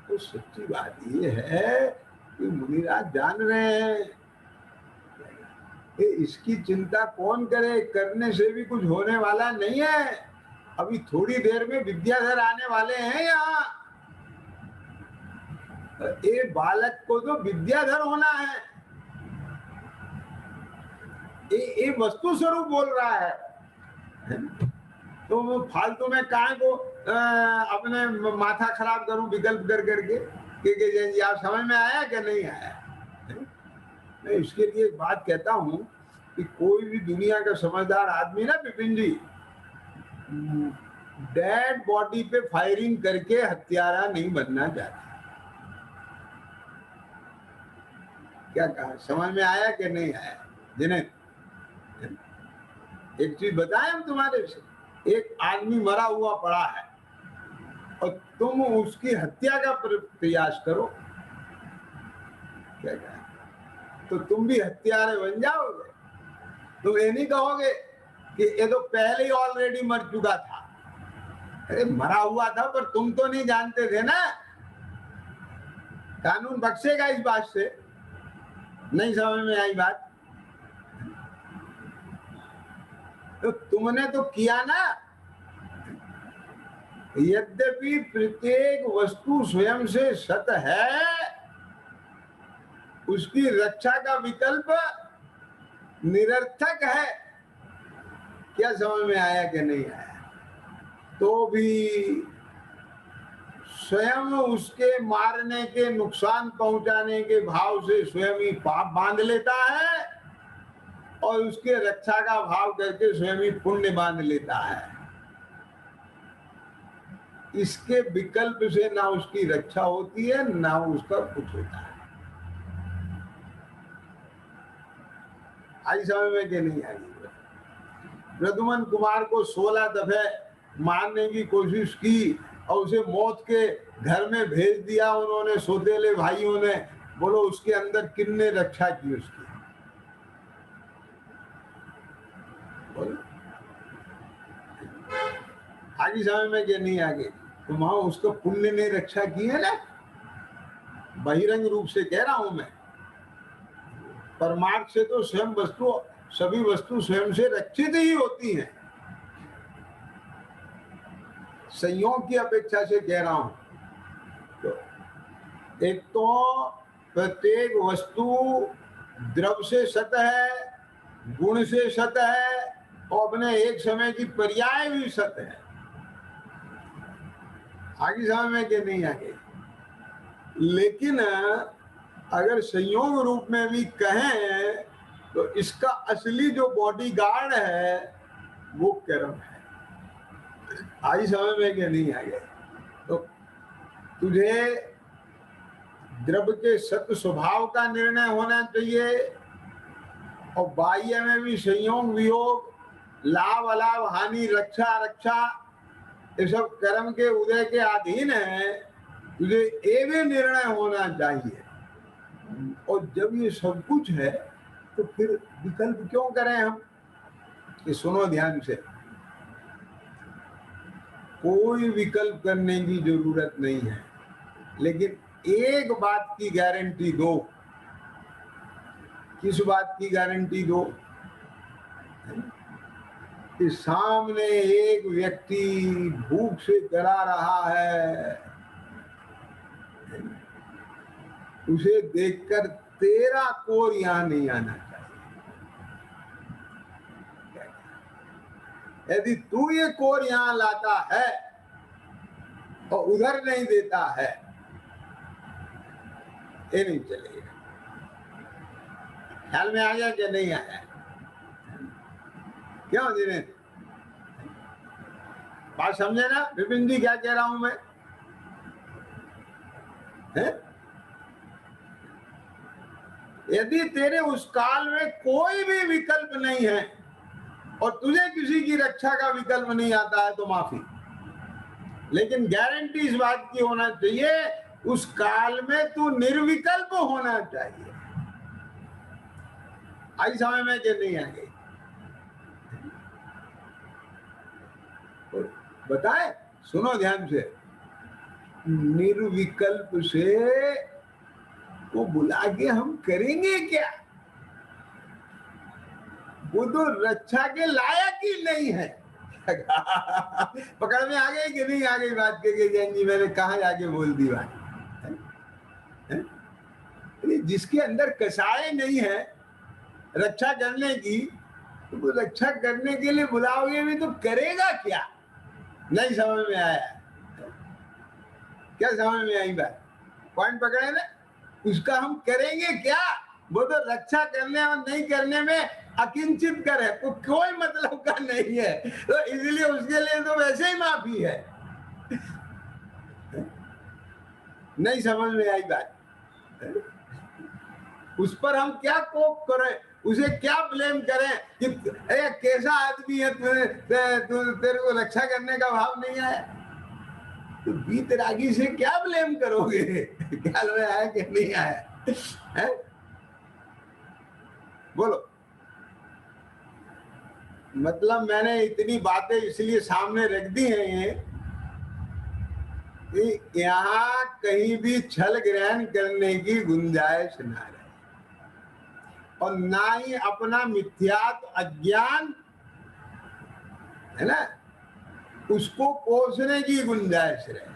तो सच्ची बात ये है कि मुनिराज जान रहे हैं कि इसकी चिंता कौन करे, करने से भी कुछ होने वाला नहीं है। अभी थोड़ी देर में विद्याधर आने वाले हैं यहाँ। ये बालक को तो विद्याधर होना है, ये वस्तु स्वरूप बोल रहा है। तो फालतू में काहे को अपने माथा खराब करूं विकल्प कर करके कि जैन जी आप समझ में आया कि नहीं आया? मैं इसके लिए एक बात कहता हूं कि कोई भी दुनिया का समझदार आदमी ना विपिन जी डेड बॉडी पे फायरिंग करके हत्यारा नहीं बनना चाहता। क्या कहा, समझ में आया कि नहीं आया? जिन्हें एक चीज बताएं हम तुम्हारे से, एक आदमी मरा हुआ पड़ा है और तुम उसकी हत्या का प्रयास करो, क्या कहा, तो तुम भी हत्यारे बन जाओगे। तुम ये नहीं कहोगे कि ये तो पहले ही ऑलरेडी मर चुका था। अरे मरा हुआ था पर तुम तो नहीं जानते थे ना। कानून बख्शेगा इस बात से। नहीं समझ में आई बात? तो तुमने तो किया ना। यद्यपि प्रत्येक वस्तु स्वयं से सत है, उसकी रक्षा का विकल्प निरर्थक है। क्या समझ में आया कि नहीं आया? तो भी स्वयं उसके मारने के, नुकसान पहुंचाने के भाव से स्वयं ही पाप बांध लेता है और उसके रक्षा का भाव करके स्वयं ही पुण्य बांध लेता है। इसके विकल्प से ना उसकी रक्षा होती है ना उसका कुछ होता है। आई समझ में कि नहीं आई? प्रद्युमन कुमार को 16 दफे मारने की कोशिश की और उसे मौत के घर में भेज दिया उन्होंने, सौतेले भाइयों ने। बोलो उसके अंदर किसने रक्षा की उसकी? बोलो आगे समझ में कि नहीं आगे? तो वहां उसको पुण्य ने रक्षा की है ना। बहिरंग रूप से कह रहा हूं मैं, परमार्थ से तो स्वयं वस्तु, सभी वस्तु स्वयं से रक्षित ही होती हैं। संयोग की अपेक्षा से कह रहा हूं। तो एक तो प्रत्येक वस्तु द्रव्य से सत है, गुण से सत है और अपने एक समय की पर्याय भी सत है। आगे समझ में कि नहीं आगे? लेकिन अगर संयोग रूप में भी कहें तो इसका असली जो बॉडीगार्ड है वो कर्म है। आई समझ में कि नहीं आगे? तो तुझे द्रव्य के सत्य स्वभाव का निर्णय होना चाहिए और बाह्य में भी संयोग वियोग, लाभ अलाभ, हानि, रक्षा रक्षा, ये सब कर्म के उदय के अधीन है। तुझे ये भी निर्णय होना चाहिए। और जब ये सब कुछ है तो फिर विकल्प क्यों करें हम? ये सुनो ध्यान से, कोई विकल्प करने की जरूरत नहीं है। लेकिन एक बात की गारंटी दो। किस बात की गारंटी दो? कि सामने एक व्यक्ति भूख से जला रहा है, उसे देखकर तेरा कोर यहां नहीं आना चाहिए। यदि तू ये कोर यहां लाता है और उधर नहीं देता है, ये नहीं चलेगा। ख्याल में आ गया कि नहीं आया? क्यों जिन्हें बात समझे ना विपिन जी क्या कह रहा हूं मैं? है? यदि तेरे उस काल में कोई भी विकल्प नहीं है और तुझे किसी की रक्षा का विकल्प नहीं आता है तो माफी। लेकिन गारंटी इस बात की होना चाहिए उस काल में तू निर्विकल्प होना चाहिए। आई समझ में कि नहीं आ गई? बताए, सुनो ध्यान से। निर्विकल्प से वो बुला के हम करेंगे क्या? वो तो रक्षा के लायक ही नहीं है। पकड़ में आ गई कि नहीं आ गई बात के जैन जी? मैंने कहा जाके बोल दी बात। जिसके अंदर कसाय नहीं है रक्षा करने की, तो वो रक्षा करने के लिए बुलाओगे भी तो करेगा क्या? नहीं समझ में आया? क्या समझ में आई बात? पॉइंट पकड़े ना? उसका हम करेंगे क्या? वो तो रक्षा करने और नहीं करने में अकिंचित कर है, तो कोई मतलब का नहीं है, तो इसलिए उसके लिए तो वैसे ही माफी है। नहीं समझ में आई बात? उस पर हम क्या कोप करें, उसे क्या ब्लेम करें कि अरे कैसा आदमी है तेरे को रक्षा करने का भाव नहीं आया? तो बीतरागी से क्या ब्लेम करोगे? क्या आया कि नहीं आया है? बोलो। मतलब मैंने इतनी बातें इसलिए सामने रख दी हैं ये कि यहाँ कहीं भी छल ग्रहण करने की गुंजाइश ना रहे, और ना ही अपना मिथ्यात्व अज्ञान है ना उसको पोषने की गुंजाइश रहे।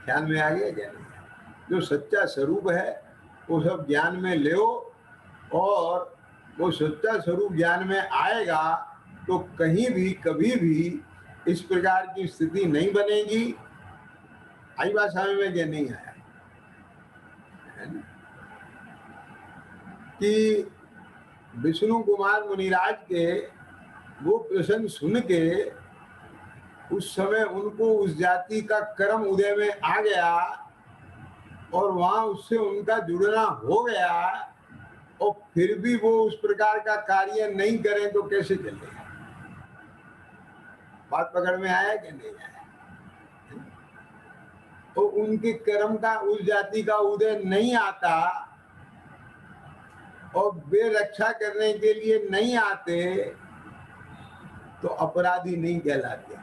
ख्याल में आ गया क्या? जो सच्चा स्वरूप है वो सब ज्ञान में ले, और वो सच्चा स्वरूप ज्ञान में आएगा तो कहीं भी कभी भी इस प्रकार की स्थिति नहीं बनेगी। आई बात समझ में कि नहीं आया? कि विष्णु कुमार मुनिराज के वो प्रसंग सुन के उस समय उनको उस जाति का कर्म उदय में आ गया, और वहां उससे उनका जुड़ना हो गया, और फिर भी वो उस प्रकार का कार्य नहीं करें तो कैसे चलेगा? बात पकड़ में आया कि नहीं आया? तो उनके कर्म का उस जाति का उदय नहीं आता, और वे रक्षा करने के लिए नहीं आते, तो अपराधी नहीं कहलाते।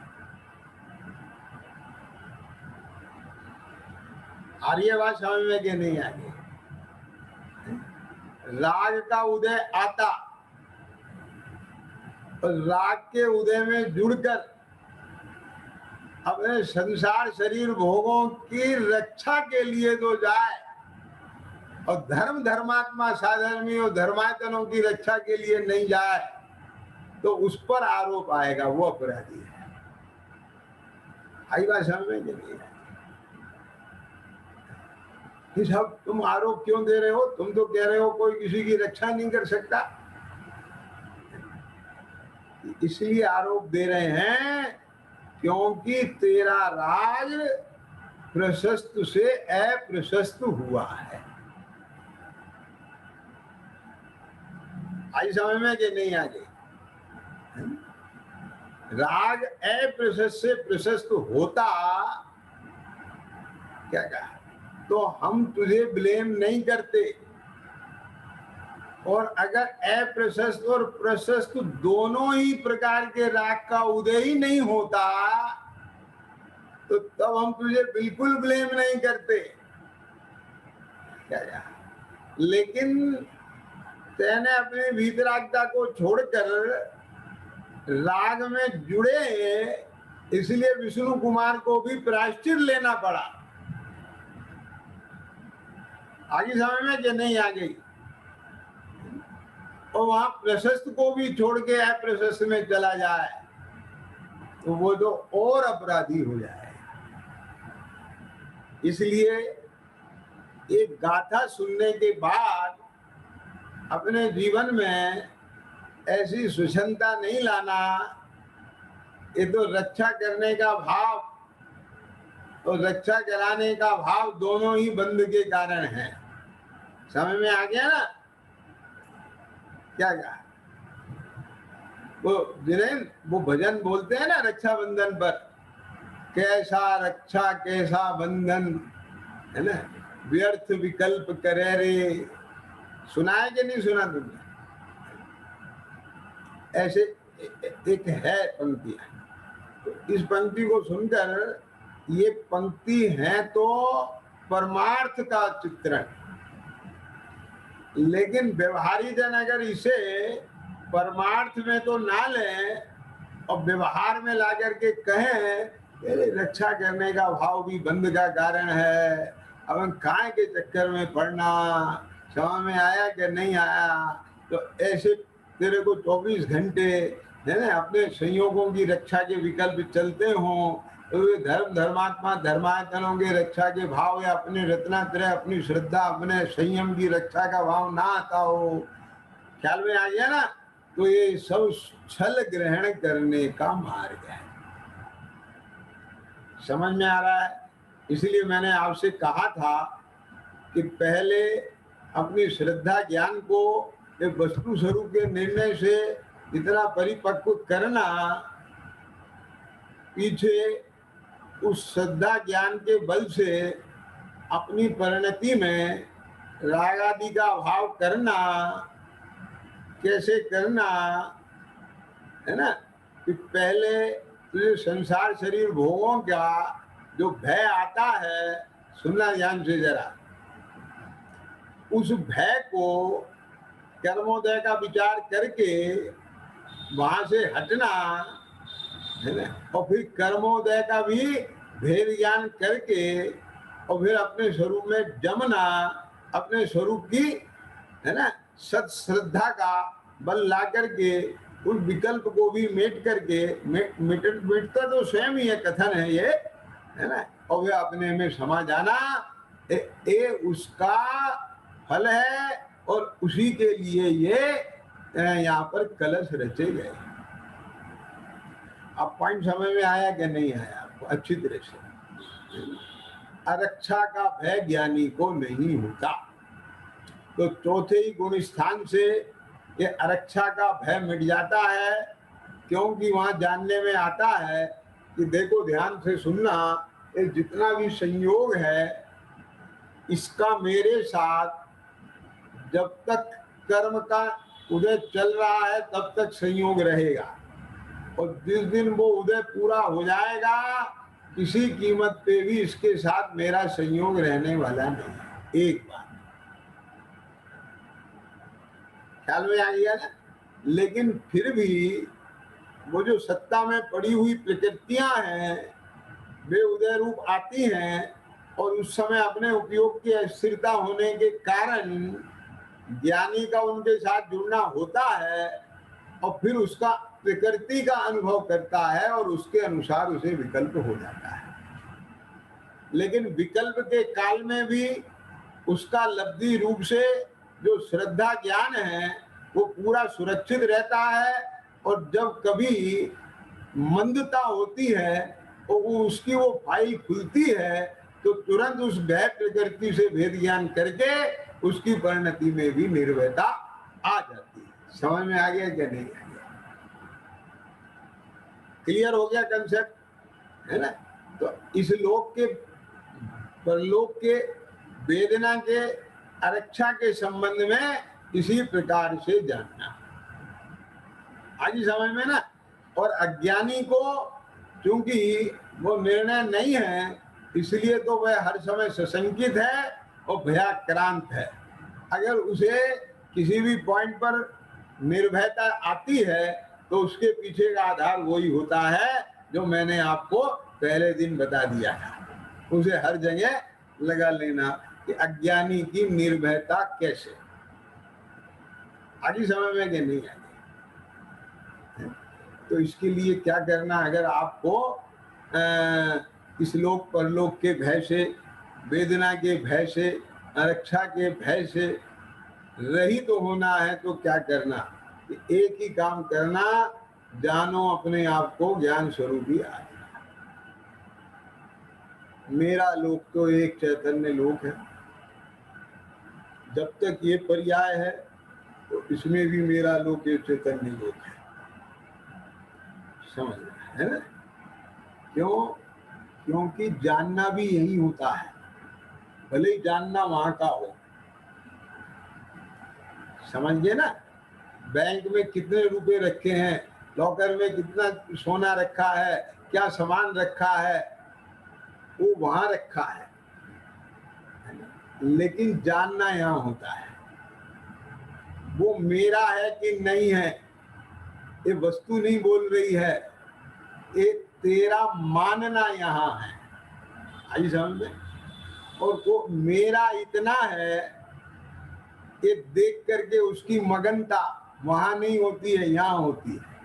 आर्य बात समझ में कि नहीं आ गई? राग का उदय आता, और राग के उदय में जुड़कर अपने संसार शरीर भोगों की रक्षा के लिए तो जाए, और धर्म धर्मात्मा साधर्मी और धर्मायतनों की रक्षा के लिए नहीं जाए, तो उस पर आरोप आएगा, वो अपराधी है। आई बात समझ में नहीं? सब तुम आरोप क्यों दे रहे हो? तुम तो कह रहे हो कोई किसी की रक्षा नहीं कर सकता। इसलिए आरोप दे रहे हैं क्योंकि तेरा राज प्रशस्त से अप्रशस्त हुआ है। आई समझ में कि नहीं आ गई? राग अप्रशस्त से प्रशस्त होता, क्या कहा, तो हम तुझे ब्लेम नहीं करते, और अगर अप्रशस्त और प्रशस्त दोनों ही प्रकार के राग का उदय ही नहीं होता, तो तब हम तुझे बिल्कुल ब्लेम नहीं करते। क्या कहा? लेकिन तेने अपनी वीतरागता को छोड़कर राग में जुड़े, इसलिए विष्णु कुमार को भी प्रायश्चित लेना पड़ा। आगे समझ में कि नहीं आ गई? और वहां प्रशस्त को भी छोड़ के अप्रशस्त में चला जाए तो वो तो और अपराधी हो जाए। इसलिए एक गाथा सुनने के बाद अपने जीवन में ऐसी सुषमता नहीं लाना। ये तो रक्षा करने का भाव और रक्षा कराने का भाव दोनों ही बंद के कारण है। समझ में आ गया ना? क्या कहा? वो जिन्हें वो भजन बोलते हैं ना रक्षाबंधन पर, कैसा रक्षा कैसा बंधन, है ना, व्यर्थ विकल्प करे रे, सुना है कि नहीं सुना तुमने? ऐसे एक है पंक्ति। तो इस पंक्ति को सुनकर, ये पंक्ति है तो परमार्थ का चित्रण, लेकिन व्यवहारी जन अगर इसे परमार्थ में तो ना लें और व्यवहार में ला करके कहें रक्षा करने का भाव भी बंद का कारण है, अब हम काय के चक्कर में पड़ना, समझ में आया कि नहीं आया? तो ऐसे तेरे को 24 घंटे है ना अपने संयोगों की रक्षा के विकल्प चलते हों, तो ये धर्म धर्मात्मा धर्मायतनों के रक्षा के भाव या अपने रत्नात्रय, अपनी श्रद्धा, अपने संयम की रक्षा का भाव ना आता हो, ख्याल में आ गया ना? तो ये सब छल ग्रहण करने का मार्ग है। समझ में आ रहा है? इसलिए मैंने आपसे कहा था कि पहले अपनी श्रद्धा ज्ञान को एक वस्तु स्वरूप के निर्णय से इतना परिपक्व करना, पीछे उस श्रद्धा ज्ञान के बल से अपनी परिणति में राग आदि का भाव करना, कैसे करना है ना? कि पहले तुझे संसार शरीर भोगों का जो भय आता है, सुनना ध्यान से जरा, उस भय को कर्मोदय का विचार करके वहां से हटना है ना, और फिर कर्मोदय का भी भेद ज्ञान करके और फिर अपने स्वरूप में जमना, अपने स्वरूप की है ना सत श्रद्धा का बल ला करके उस विकल्प को भी मेट करके, मिटता तो स्वयं ही है, कथन है ये है ना, और वे अपने में समा जाना, ये उसका फल है और उसी के लिए ये यहाँ पर कलश रचे गए। अब पॉइंट समझ में आया कि नहीं आया आपको? अच्छी तरह से। अरक्षा का भय ज्ञानी को नहीं होता, तो चौथे ही गुण स्थान से ये अरक्षा का भय मिट जाता है, क्योंकि वहां जानने में आता है कि देखो ध्यान से सुनना, ये जितना भी संयोग है इसका मेरे साथ जब तक कर्म का उदय चल रहा है तब तक संयोग रहेगा, और जिस दिन वो उदय पूरा हो जाएगा किसी कीमत पे भी इसके साथ मेरा संयोग रहने वाला नहीं। एक बात ख्याल में आ गया ना? लेकिन फिर भी वो जो सत्ता में पड़ी हुई प्रकृतियां हैं वे उदय रूप आती हैं, और उस समय अपने उपयोग की अस्थिरता होने के कारण ज्ञानी का उनके साथ जुड़ना होता है, और फिर उसका प्रकृति का अनुभव करता है और उसके अनुसार उसे विकल्प हो जाता है। लेकिन विकल्प के काल में भी उसका लब्धि रूप से जो श्रद्धा ज्ञान है वो पूरा सुरक्षित रहता है, और जब कभी मंदता होती है तो उसकी वो फाइल खुलती है तो तुरंत उस भय प्रकृति से भेद ज्ञान करके उसकी परिणति में भी निर्भयता आ जाती है। समझ में आ गया क्या नहीं आ गया? क्लियर हो गया कंसेप्ट है ना? तो इस लोक के परलोक के वेदना के आरक्षा के संबंध में इसी प्रकार से जानना। आज समझ में ना? और अज्ञानी को क्योंकि वो निर्णय नहीं है, इसलिए तो वह हर समय सशंकित है और भयाक्रांत है। अगर उसे किसी भी पॉइंट पर निर्भयता आती है तो उसके पीछे का आधार वही होता है जो मैंने आपको पहले दिन बता दिया था। उसे हर जगह लगा लेना कि अज्ञानी की निर्भयता कैसे। आज समय में कि नहीं आगे? तो इसके लिए क्या करना? अगर आपको इस लोक परलोक के भय से, वेदना के भय से, आरक्षा के भय से रहित तो होना है तो क्या करना? एक ही काम करना, जानो अपने आप को ज्ञान स्वरूप ही आ। मेरा लोक तो एक चैतन्य लोक है, जब तक ये पर्याय है तो इसमें भी मेरा लोक एक चैतन्य लोक है। समझ रहे हैं ना? क्यों? क्योंकि जानना भी यही होता है, भले ही जानना वहां का हो। समझ गए ना? बैंक में कितने रुपए रखे हैं, लॉकर में कितना सोना रखा है, क्या सामान रखा है, वो वहां रखा है, लेकिन जानना यहाँ होता है वो मेरा है कि नहीं है। ये वस्तु नहीं बोल रही है, ये तेरा मानना यहाँ है। आई समझ में? और वो मेरा इतना है कि देख करके उसकी मगनता वहां नहीं होती है, यहाँ होती है।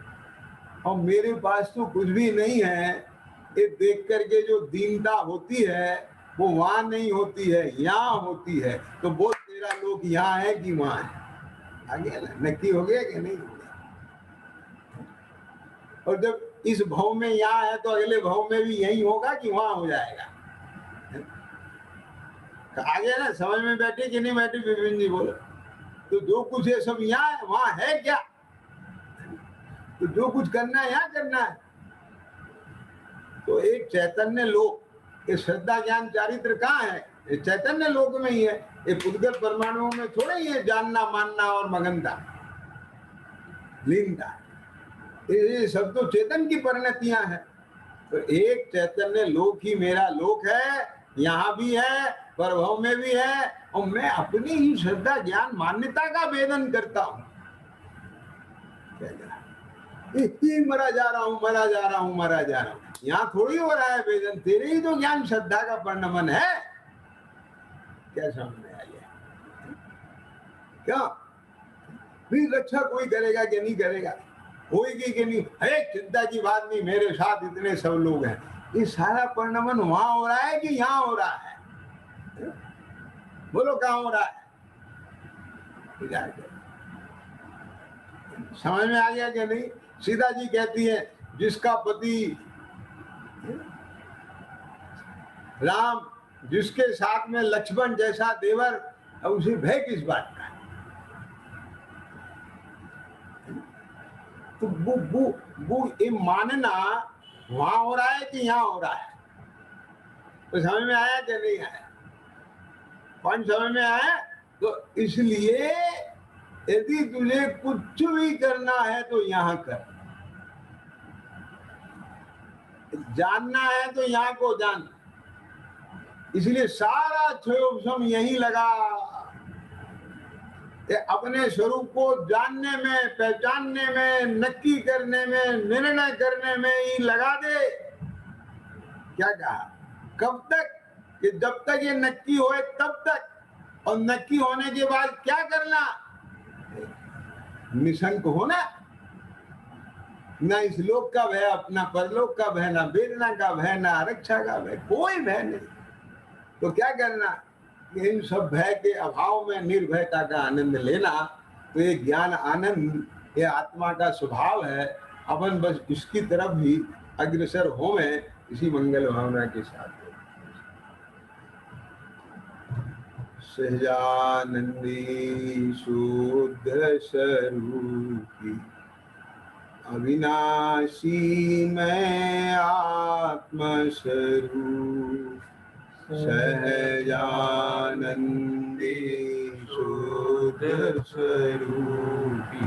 और मेरे पास तो कुछ भी नहीं है, ये देख करके जो दीनता होती है वो वहां नहीं होती है, यहाँ होती है। तो बोल तेरा लोग यहाँ है कि वहां है? आगे ना नक्की हो गया कि नहीं हो गया? और जब इस भाव में यहाँ है तो अगले भाव में भी यही होगा कि वहां हो जाएगा? आगे ना समझ में बैठे कि नहीं बैठे विपिन जी बोलो? तो जो कुछ है सब यहाँ है, वहां है क्या? तो जो कुछ करना है यहाँ करना है। तो एक चैतन्य लोक, ये श्रद्धा ज्ञान चारित्र कहाँ है? ये चैतन्य लोक में ही है। ये पुद्गल परमाणुओं में थोड़े ही है जानना मानना और मगनता लीनता। ये सब तो चेतन की परिणतियां हैं। तो एक चैतन्य लोक ही मेरा लोक है, यहाँ भी है, प्रभव में भी है, और मैं अपनी ही श्रद्धा ज्ञान मान्यता का वेदन करता हूं। मरा जा रहा हूं, मरा जा रहा हूं, मरा जा रहा हूं। यहाँ थोड़ी हो रहा है वेदन, तेरे ही तो ज्ञान श्रद्धा का परिणमन है। क्या समझ में आ गया? क्या फिर रक्षा कोई करेगा कि नहीं करेगा, होगी कि नहीं, है चिंता की बात नहीं, मेरे साथ इतने सब लोग हैं। ये सारा परिणमन वहां हो रहा है कि यहाँ हो रहा है? बोलो कहाँ हो रहा है? समझ में आ गया कि नहीं? सीता जी कहती है जिसका पति राम, जिसके साथ में लक्ष्मण जैसा देवर, उसे भय किस बात का? तो वो ये मानना वहां हो रहा है कि यहाँ हो रहा है? तो समझ में आया कि नहीं आया? कौन समझ में आया? तो इसलिए यदि तुझे कुछ भी करना है तो यहाँ कर, जानना है तो यहाँ को जान। इसलिए सारा क्षोभ यही लगा, अपने स्वरूप को जानने में, पहचानने में, नक्की करने में, निर्णय करने में ही लगा दे। क्या कहा? कब तक? कि जब तक ये नक्की होए तब तक। और नक्की होने के बाद क्या करना? निशंक होना, ना इस लोक का भय, अपना परलोक का भय, ना वेदना का भय, ना आरक्षा का भय, कोई भय नहीं। तो क्या करना? इन सब भय के अभाव में निर्भयता का आनंद लेना। तो ये ज्ञान आनंद, ये आत्मा का स्वभाव है। अपन बस इसकी तरफ ही अग्रसर होवें, इसी मंगल भावना के साथ। सहजानंदी शुद्ध स्वरूपी अविनाशी मैं आत्मस्वरूप, सहजानंदी शुद्ध स्वरूपी।